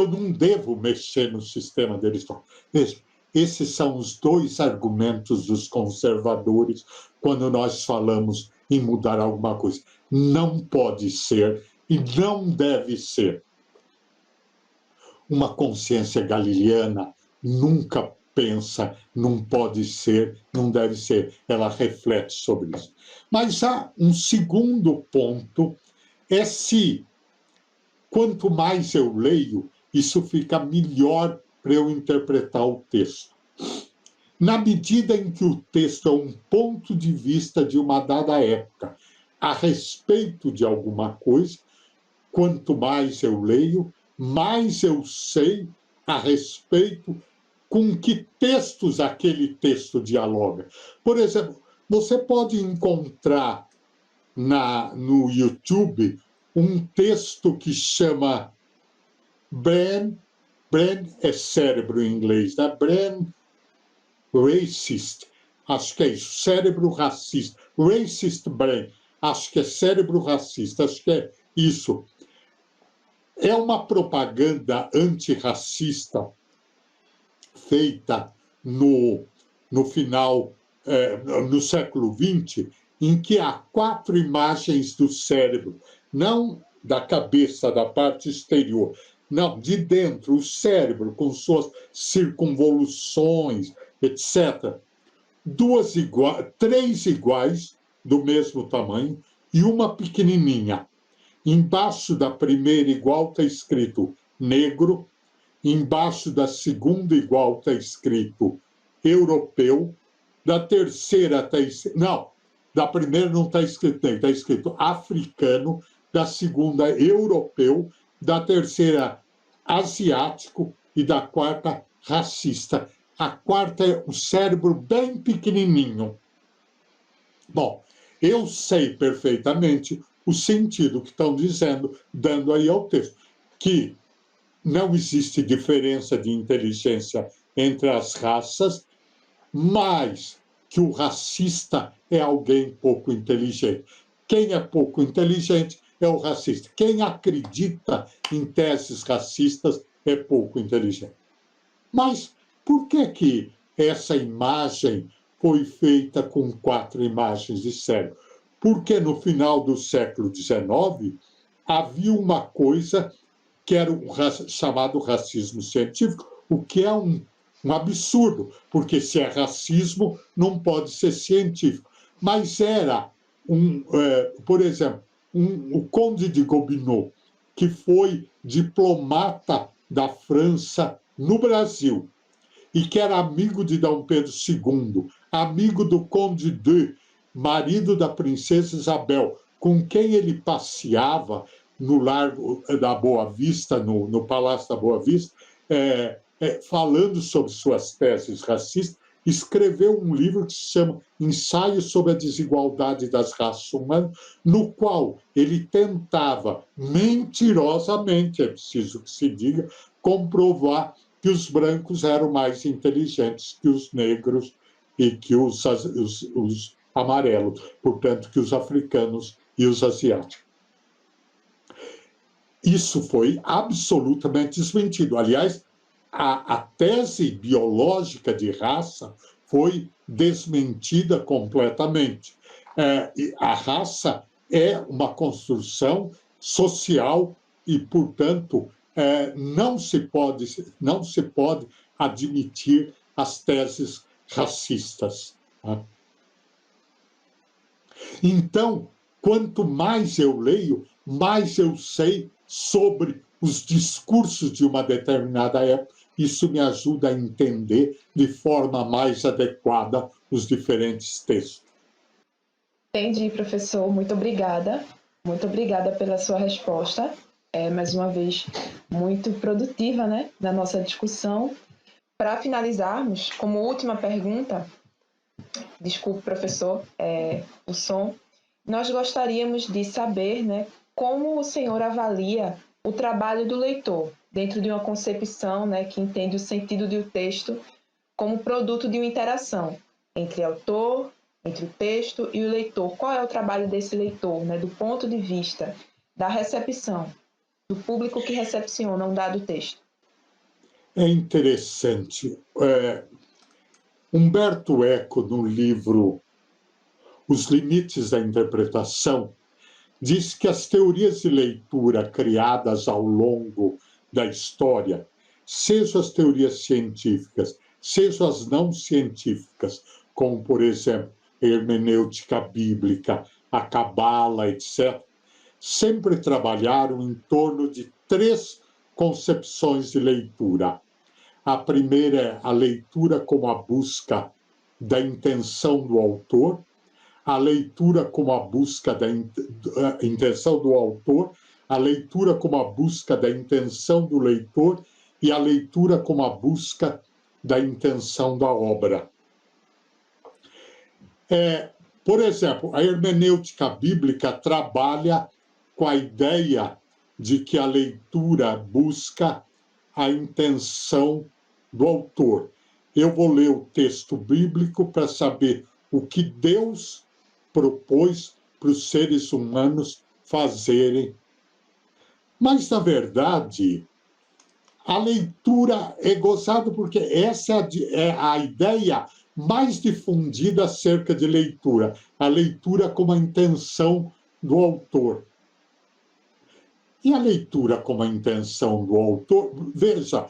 [SPEAKER 4] não devo mexer no sistema de Aristóteles. Veja, esses são os dois argumentos dos conservadores quando nós falamos em mudar alguma coisa. Não pode ser e não deve ser. Uma consciência galileana nunca pensa, não pode ser, não deve ser. Ela reflete sobre isso. Mas há um segundo ponto, é se quanto mais eu leio, isso fica melhor para eu interpretar o texto. Na medida em que o texto é um ponto de vista de uma dada época a respeito de alguma coisa, quanto mais eu leio, mais eu sei a respeito com que textos aquele texto dialoga. Por exemplo, você pode encontrar no YouTube um texto que chama Brain é cérebro em inglês, né? Brain Racist, acho que é isso, cérebro racista. Racist Brain, acho que é cérebro racista, acho que é isso. É uma propaganda antirracista feita no final, no século XX, em que há 4 imagens do cérebro, não da cabeça, da parte exterior, não, de dentro, o cérebro, com suas circunvoluções, etc. 3 iguais, do mesmo tamanho, e uma pequenininha. Embaixo da primeira igual está escrito negro, embaixo da segunda igual está escrito europeu, da terceira está escrito... Não, da primeira não está escrito nem, está escrito africano, da segunda europeu, da terceira asiático e da quarta racista. A quarta é o cérebro bem pequenininho. Bom, eu sei perfeitamente o sentido que estão dizendo, dando aí ao texto, que não existe diferença de inteligência entre as raças, mas que o racista é alguém pouco inteligente. Quem é pouco inteligente é o racista. Quem acredita em teses racistas é pouco inteligente. Mas por que essa imagem foi feita com 4 imagens de cérebro? Porque no final do século XIX havia uma coisa que era chamado racismo científico, o que é um absurdo, porque se é racismo, não pode ser científico. Mas era, por exemplo, o Conde de Gobineau, que foi diplomata da França no Brasil, e que era amigo de Dom Pedro II, amigo do Conde de, marido da princesa Isabel, com quem ele passeava no Largo da Boa Vista, no Palácio da Boa Vista, falando sobre suas teses racistas, escreveu um livro que se chama Ensaio sobre a Desigualdade das Raças Humanas, no qual ele tentava, mentirosamente, é preciso que se diga, comprovar que os brancos eram mais inteligentes que os negros e que os amarelos, portanto, que os africanos e os asiáticos. Isso foi absolutamente desmentido. Aliás, a tese biológica de raça foi desmentida completamente. A raça é uma construção social e, portanto, não se pode admitir as teses racistas. Né? Então, quanto mais eu leio, mais eu sei sobre os discursos de uma determinada época. Isso me ajuda a entender de forma mais adequada os diferentes textos.
[SPEAKER 2] Entendi, professor. Muito obrigada. Muito obrigada pela sua resposta. Mais uma vez, muito produtiva, né, na nossa discussão. Para finalizarmos, como última pergunta, desculpe, professor, o som, nós gostaríamos de saber, né, como o senhor avalia o trabalho do leitor, dentro de uma concepção, né, que entende o sentido do texto como produto de uma interação entre autor, entre o texto e o leitor. Qual é o trabalho desse leitor, né, do ponto de vista da recepção, do público que recepciona um dado texto?
[SPEAKER 4] É interessante. Humberto Eco, no livro Os Limites da Interpretação, diz que as teorias de leitura criadas ao longo da história, sejam as teorias científicas, sejam as não científicas, como, por exemplo, a hermenêutica bíblica, a cabala, etc., sempre trabalharam em torno de 3 concepções de leitura. A primeira é a leitura como a busca da intenção do autor, a leitura como a busca da intenção do autor, a leitura como a busca da intenção do leitor e a leitura como a busca da intenção da obra. Por exemplo, a hermenêutica bíblica trabalha com a ideia de que a leitura busca a intenção do autor. Eu vou ler o texto bíblico para saber o que Deus propôs para os seres humanos fazerem. Mas, na verdade, a leitura é gozada porque essa é a ideia mais difundida acerca de leitura. A leitura como a intenção do autor. E a leitura como a intenção do autor? Veja,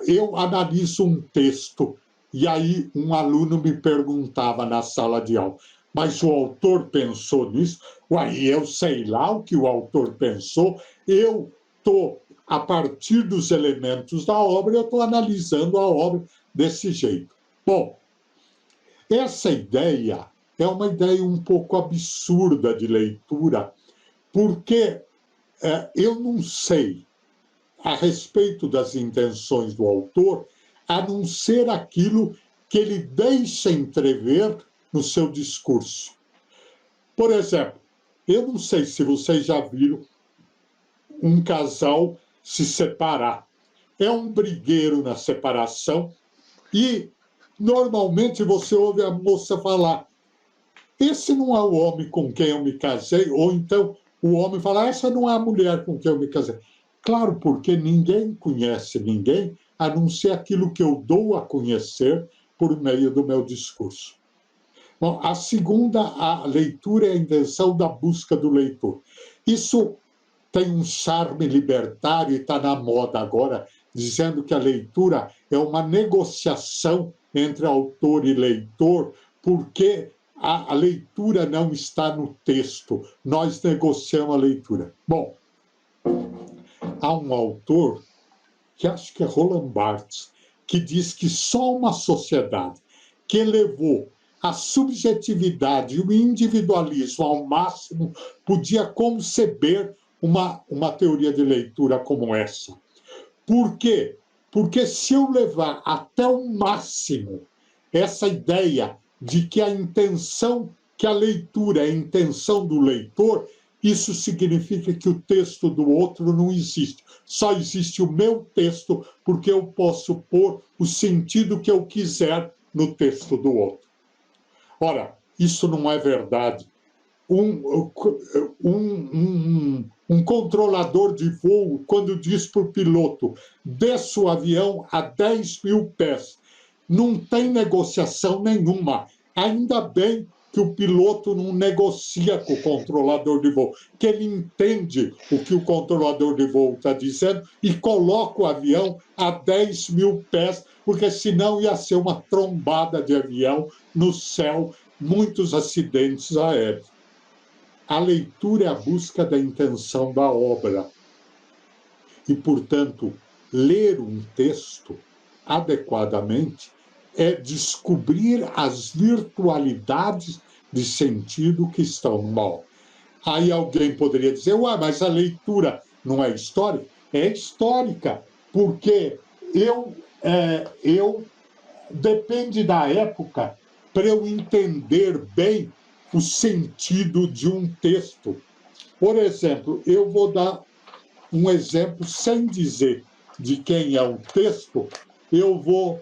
[SPEAKER 4] eu analiso um texto e aí um aluno me perguntava na sala de aula, mas o autor pensou nisso? Uai, eu sei lá o que o autor pensou, eu estou, a partir dos elementos da obra, eu estou analisando a obra desse jeito. Bom, essa ideia é uma ideia um pouco absurda de leitura, porque eu não sei a respeito das intenções do autor, a não ser aquilo que ele deixa entrever no seu discurso. Por exemplo, eu não sei se vocês já viram um casal se separar. É um brigueiro na separação e, normalmente, você ouve a moça falar: esse não é o homem com quem eu me casei, ou então o homem fala: essa não é a mulher com quem eu me casei. Claro, porque ninguém conhece ninguém, a não ser aquilo que eu dou a conhecer por meio do meu discurso. Bom, a segunda, a leitura é a intenção da busca do leitor. Isso tem um charme libertário e está na moda agora, dizendo que a leitura é uma negociação entre autor e leitor, porque a leitura não está no texto, nós negociamos a leitura. Bom, há um autor, que acho que é Roland Barthes, que diz que só uma sociedade que elevou a subjetividade e o individualismo ao máximo podia conceber uma teoria de leitura como essa. Por quê? Porque se eu levar até o máximo essa ideia de que a intenção, que a leitura é a intenção do leitor, isso significa que o texto do outro não existe. Só existe o meu texto, porque eu posso pôr o sentido que eu quiser no texto do outro. Ora, isso não é verdade. Um controlador de voo, quando diz para o piloto: desça o avião a 10 mil pés, não tem negociação nenhuma. Ainda bem que o piloto não negocia com o controlador de voo, que ele entende o que o controlador de voo está dizendo e coloca o avião a 10 mil pés, porque senão ia ser uma trombada de avião no céu, muitos acidentes aéreos. A leitura é a busca da intenção da obra. E, portanto, ler um texto adequadamente é descobrir as virtualidades de sentido que estão numa obra. Aí alguém poderia dizer: ué, mas a leitura não é histórica? É histórica, porque depende da época para eu entender bem o sentido de um texto. Por exemplo, eu vou dar um exemplo sem dizer de quem é o texto, eu vou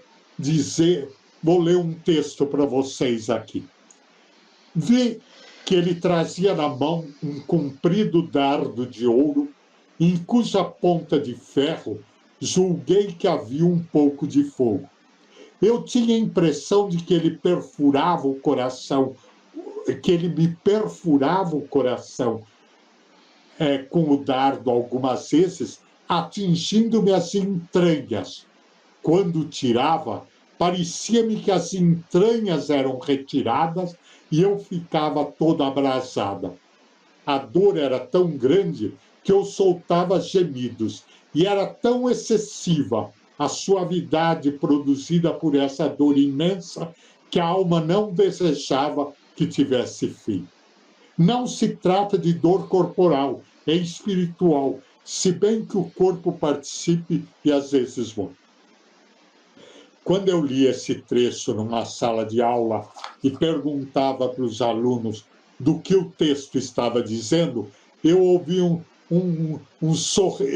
[SPEAKER 4] ler um texto para vocês aqui. Vi que ele trazia na mão um comprido dardo de ouro, em cuja ponta de ferro julguei que havia um pouco de fogo. Eu tinha a impressão de que ele perfurava o coração que ele me perfurava o coração com o dardo algumas vezes, atingindo-me as entranhas. Quando tirava, parecia-me que as entranhas eram retiradas e eu ficava toda abrasada. A dor era tão grande que eu soltava gemidos, e era tão excessiva a suavidade produzida por essa dor imensa que a alma não desejava que tivesse fim. Não se trata de dor corporal, é espiritual, se bem que o corpo participe e às vezes não. Quando eu li esse trecho numa sala de aula e perguntava para os alunos do que o texto estava dizendo, eu ouvi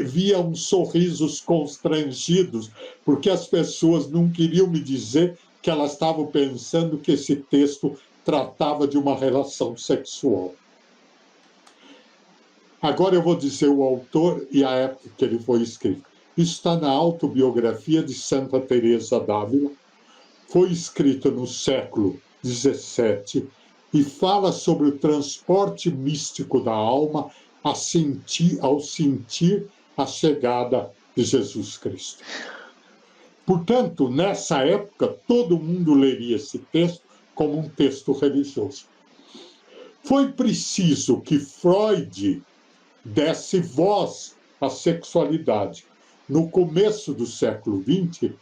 [SPEAKER 4] via uns sorrisos constrangidos, porque as pessoas não queriam me dizer que elas estavam pensando que esse texto tratava de uma relação sexual. Agora eu vou dizer o autor e a época que ele foi escrito. Isso está na autobiografia de Santa Teresa d'Ávila, foi escrito no século XVII e fala sobre o transporte místico da alma ao sentir a chegada de Jesus Cristo. Portanto, nessa época, todo mundo leria esse texto como um texto religioso. Foi preciso que Freud desse voz à sexualidade no começo do século XX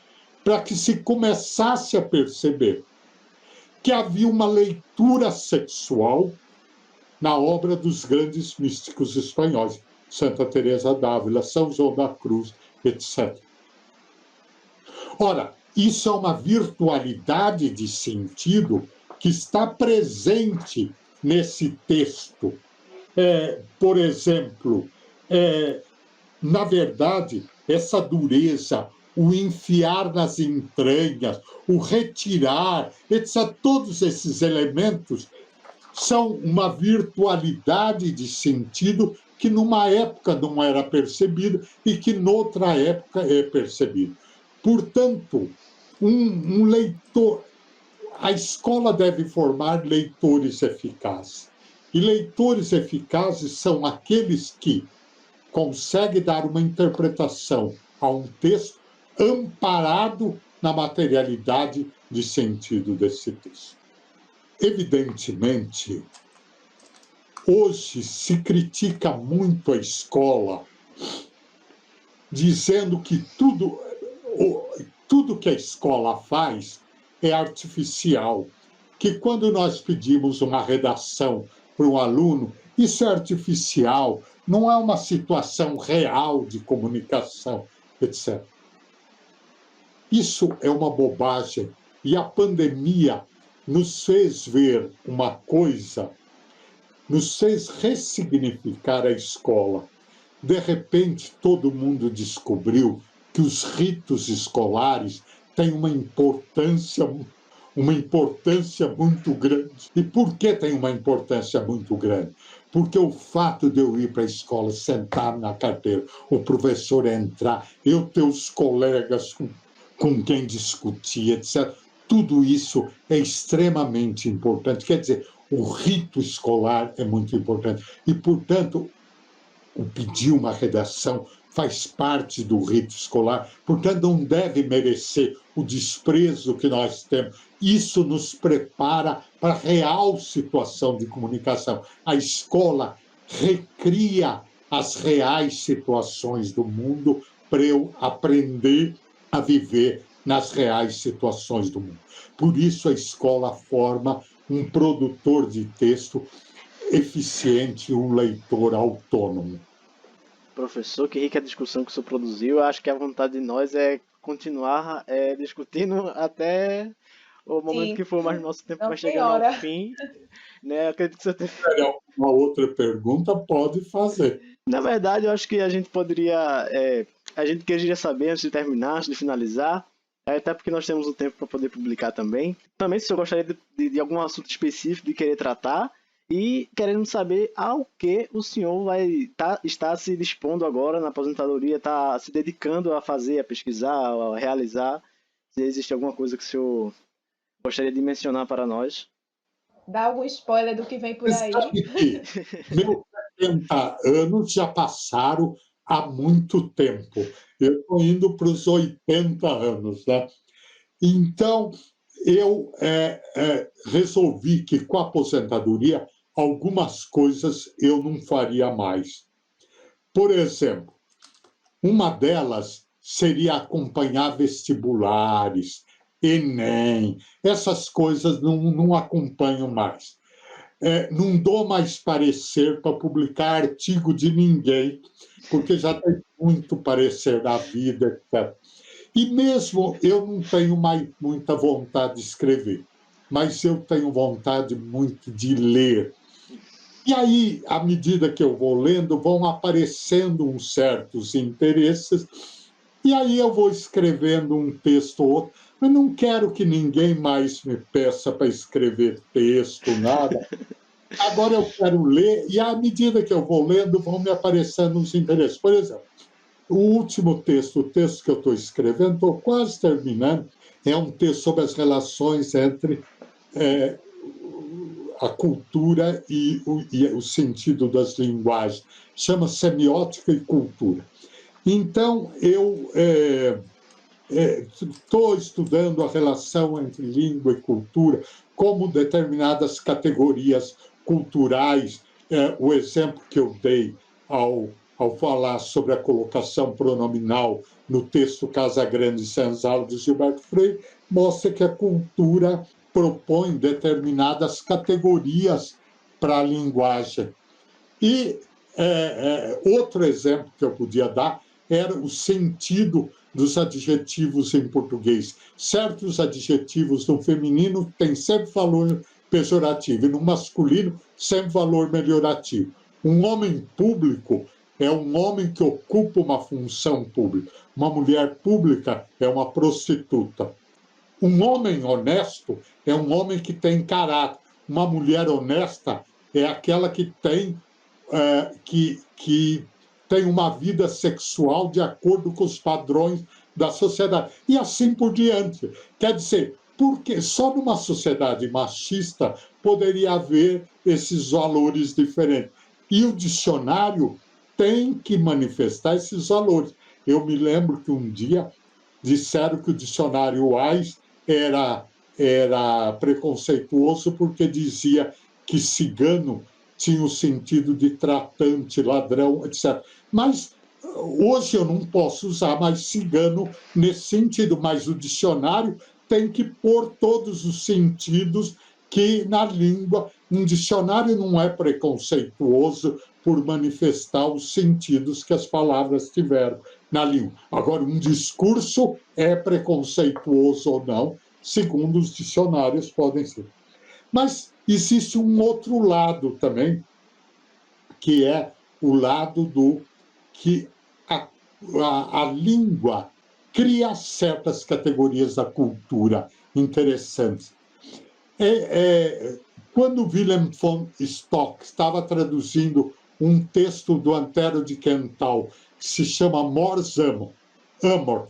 [SPEAKER 4] para que se começasse a perceber que havia uma leitura sexual na obra dos grandes místicos espanhóis, Santa Teresa d'Ávila, São João da Cruz, etc. Ora, isso é uma virtualidade de sentido que está presente nesse texto. Por exemplo, na verdade, essa dureza, o enfiar nas entranhas, o retirar, etc., todos esses elementos são uma virtualidade de sentido que numa época não era percebido e que noutra época é percebido. Portanto, um leitor, a escola deve formar leitores eficazes. E leitores eficazes são aqueles que conseguem dar uma interpretação a um texto amparado na materialidade de sentido desse texto. Evidentemente, hoje se critica muito a escola, dizendo que tudo que a escola faz é artificial, que quando nós pedimos uma redação para um aluno, isso é artificial, não é uma situação real de comunicação, etc. Isso é uma bobagem, e a pandemia nos fez ver uma coisa, nos fez ressignificar a escola. De repente, todo mundo descobriu que os ritos escolares têm uma importância muito grande. E por que tem uma importância muito grande? Porque o fato de eu ir para a escola, sentar na carteira, o professor entrar, eu ter os colegas com quem discutir, etc., tudo isso é extremamente importante. Quer dizer, o rito escolar é muito importante. E, portanto, o pedir uma redação faz parte do rito escolar, portanto, não deve merecer o desprezo que nós temos. Isso nos prepara para a real situação de comunicação. A escola recria as reais situações do mundo para eu aprender a viver nas reais situações do mundo. Por isso, a escola forma um produtor de texto eficiente, um leitor autônomo.
[SPEAKER 3] Professor, que rica a discussão que o senhor produziu. Eu acho que a vontade de nós é continuar discutindo até o momento que for, mas o nosso tempo vai chegando ao fim. Né? Acredito que você tem...
[SPEAKER 4] Uma outra pergunta pode fazer.
[SPEAKER 3] Na verdade, eu acho que a gente poderia... a gente queria saber, antes de terminar, antes de finalizar, até porque nós temos o tempo para poder publicar também. Também, se o senhor gostaria de algum assunto específico de querer tratar, e querendo saber ao que o senhor está se dispondo agora na aposentadoria, está se dedicando a fazer, a pesquisar, a realizar. Se existe alguma coisa que o senhor gostaria de mencionar para nós.
[SPEAKER 2] Dá algum spoiler do que vem por
[SPEAKER 4] Você
[SPEAKER 2] aí?
[SPEAKER 4] sabe que meus 70 anos já passaram há muito tempo. Eu estou indo para os 80 anos, né? Então, eu resolvi que, com a aposentadoria, algumas coisas eu não faria mais. Por exemplo, uma delas seria acompanhar vestibulares, Enem, essas coisas não acompanho mais. Não dou mais parecer para publicar artigo de ninguém, porque já tem muito parecer da vida, etc. E mesmo eu não tenho mais muita vontade de escrever, mas eu tenho vontade muito de ler. E aí, à medida que eu vou lendo, vão aparecendo uns certos interesses, e aí eu vou escrevendo um texto ou outro. Eu não quero que ninguém mais me peça para escrever texto, nada. Agora eu quero ler, e à medida que eu vou lendo, vão me aparecendo uns interesses. Por exemplo, o último texto, o texto que eu estou escrevendo, estou quase terminando, é um texto sobre as relações entre a cultura e o sentido das linguagens. Chama Semiótica e Cultura. Então, eu estou estudando a relação entre língua e cultura, como determinadas categorias culturais. O exemplo que eu dei ao falar sobre a colocação pronominal no texto Casa Grande e Senzala de Gilberto Freire, mostra que a cultura propõe determinadas categorias para a linguagem. E outro exemplo que eu podia dar era o sentido dos adjetivos em português. Certos adjetivos no feminino têm sempre valor pejorativo, e no masculino, sempre valor melhorativo. Um homem público é um homem que ocupa uma função pública. Uma mulher pública é uma prostituta. Um homem honesto é um homem que tem caráter. Uma mulher honesta é aquela que tem tem uma vida sexual de acordo com os padrões da sociedade. E assim por diante. Quer dizer, porque só numa sociedade machista poderia haver esses valores diferentes. E o dicionário tem que manifestar esses valores. Eu me lembro que um dia disseram que o dicionário Wise era preconceituoso porque dizia que cigano tinha o sentido de tratante, ladrão, etc. Mas hoje eu não posso usar mais cigano nesse sentido, mas o dicionário tem que pôr todos os sentidos que na língua. Um dicionário não é preconceituoso por manifestar os sentidos que as palavras tiveram na língua. Agora, um discurso é preconceituoso ou não, segundo os dicionários podem ser. Mas existe um outro lado também, que é o lado do que a língua cria certas categorias da cultura interessantes. Quando Willem von Stock estava traduzindo um texto do Antero de Quental, que se chama Mors Amor.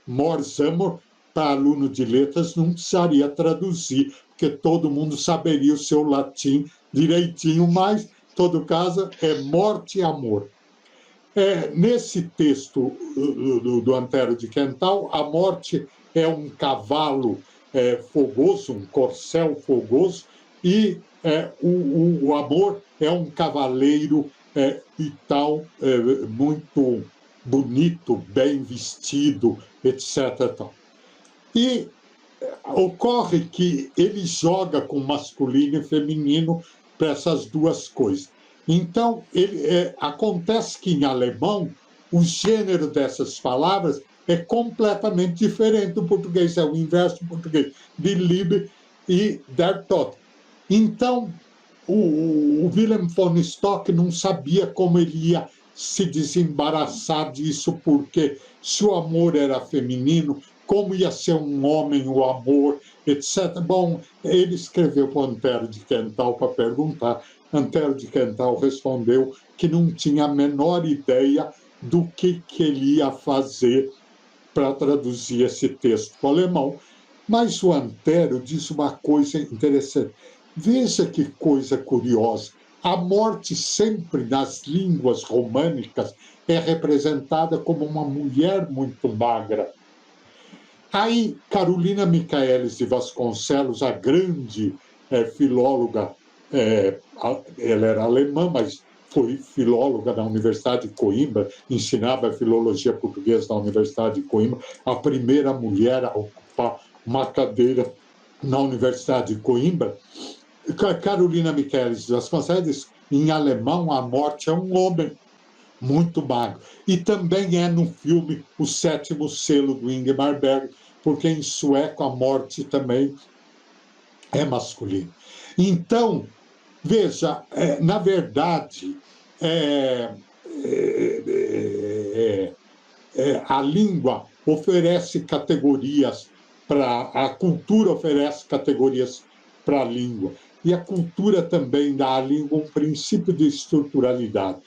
[SPEAKER 4] Mors Amor, para aluno de letras, não precisaria traduzir, porque todo mundo saberia o seu latim direitinho, mas, em todo caso, é morte e amor. Nesse texto do Antero de Quental, a morte é um cavalo fogoso, um corcel fogoso, e o amor é um cavaleiro e tal, muito bonito, bem vestido, etc. Tal. E ocorre que ele joga com masculino e feminino para essas duas coisas. Então, acontece que em alemão, o gênero dessas palavras é completamente diferente do português, é o inverso do português, de Liebe e der Tod. Então, o Willem von Stock não sabia como ele ia se desembaraçar disso, porque se o amor era feminino, como ia ser um homem o amor, etc. Bom, ele escreveu para o Antero de Quental para perguntar. Antero de Quental respondeu que não tinha a menor ideia do que ele ia fazer para traduzir esse texto para o alemão. Mas o Antero disse uma coisa interessante. Veja que coisa curiosa. A morte sempre nas línguas românicas é representada como uma mulher muito magra. Aí, Carolina Michaelis de Vasconcelos, a grande filóloga, ela era alemã, mas foi filóloga na Universidade de Coimbra, ensinava filologia portuguesa na Universidade de Coimbra, a primeira mulher a ocupar uma cadeira na Universidade de Coimbra. Carolina Michaelis de Vasconcelos, em alemão, a morte é um homem muito magro. E também é no filme O Sétimo Selo, do Ingmar Bergman, porque em sueco a morte também é masculina. Então, veja, na verdade, a língua oferece categorias a cultura oferece categorias para a língua. E a cultura também dá à língua um princípio de estruturalidade.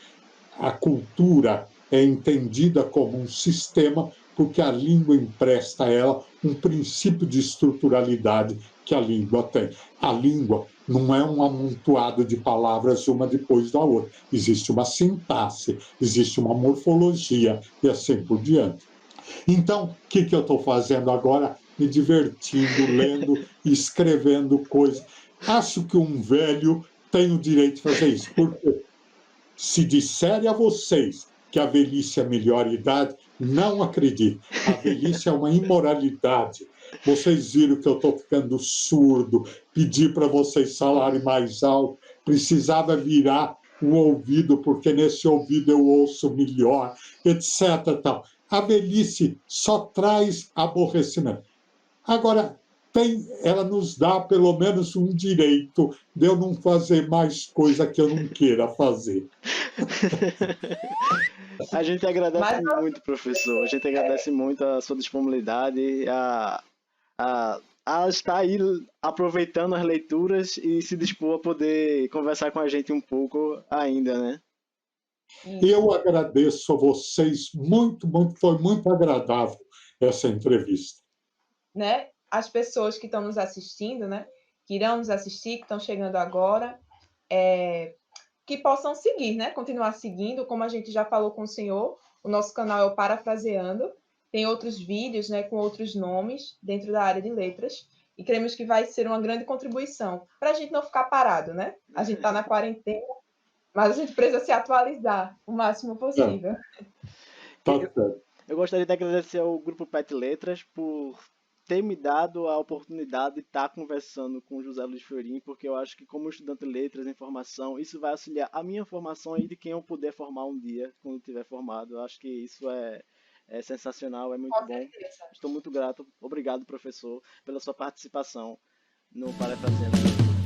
[SPEAKER 4] A cultura é entendida como um sistema porque a língua empresta a ela um princípio de estruturalidade que a língua tem. A língua não é um amontoado de palavras uma depois da outra. Existe uma sintaxe, existe uma morfologia e assim por diante. Então, o que eu estou fazendo agora? Me divertindo, lendo e escrevendo coisas. Acho que um velho tem o direito de fazer isso, porque se disserem a vocês que a velhice é a melhor idade, não acredito. A velhice é uma imoralidade. Vocês viram que eu estou ficando surdo, pedi para vocês falarem mais alto, precisava virar o ouvido, porque nesse ouvido eu ouço melhor, etc. Tal. A velhice só traz aborrecimento. Agora, ela nos dá pelo menos um direito de eu não fazer mais coisa que eu não queira fazer.
[SPEAKER 3] A gente agradece muito, professor. A gente agradece muito a sua disponibilidade, a estar aí aproveitando as leituras e se dispor a poder conversar com a gente um pouco ainda, né?
[SPEAKER 4] Eu agradeço a vocês muito, muito, foi muito agradável essa entrevista.
[SPEAKER 2] Né? As pessoas que estão nos assistindo, né? Que irão nos assistir, que estão chegando agora, que possam seguir, né? Continuar seguindo, como a gente já falou com o senhor, o nosso canal é o Parafraseando, tem outros vídeos, né, com outros nomes dentro da área de letras, e cremos que vai ser uma grande contribuição para a gente não ficar parado, né? A gente está na quarentena, mas a gente precisa se atualizar o máximo possível.
[SPEAKER 3] Eu gostaria de agradecer ao Grupo PET Letras por ter me dado a oportunidade de estar conversando com o José Luiz Fiorin, porque eu acho que como estudante de letras em formação, isso vai auxiliar a minha formação e de quem eu puder formar um dia, quando estiver formado. Eu acho que isso é sensacional, é muito bom. Estou muito grato. Obrigado, professor, pela sua participação no Parafraseando.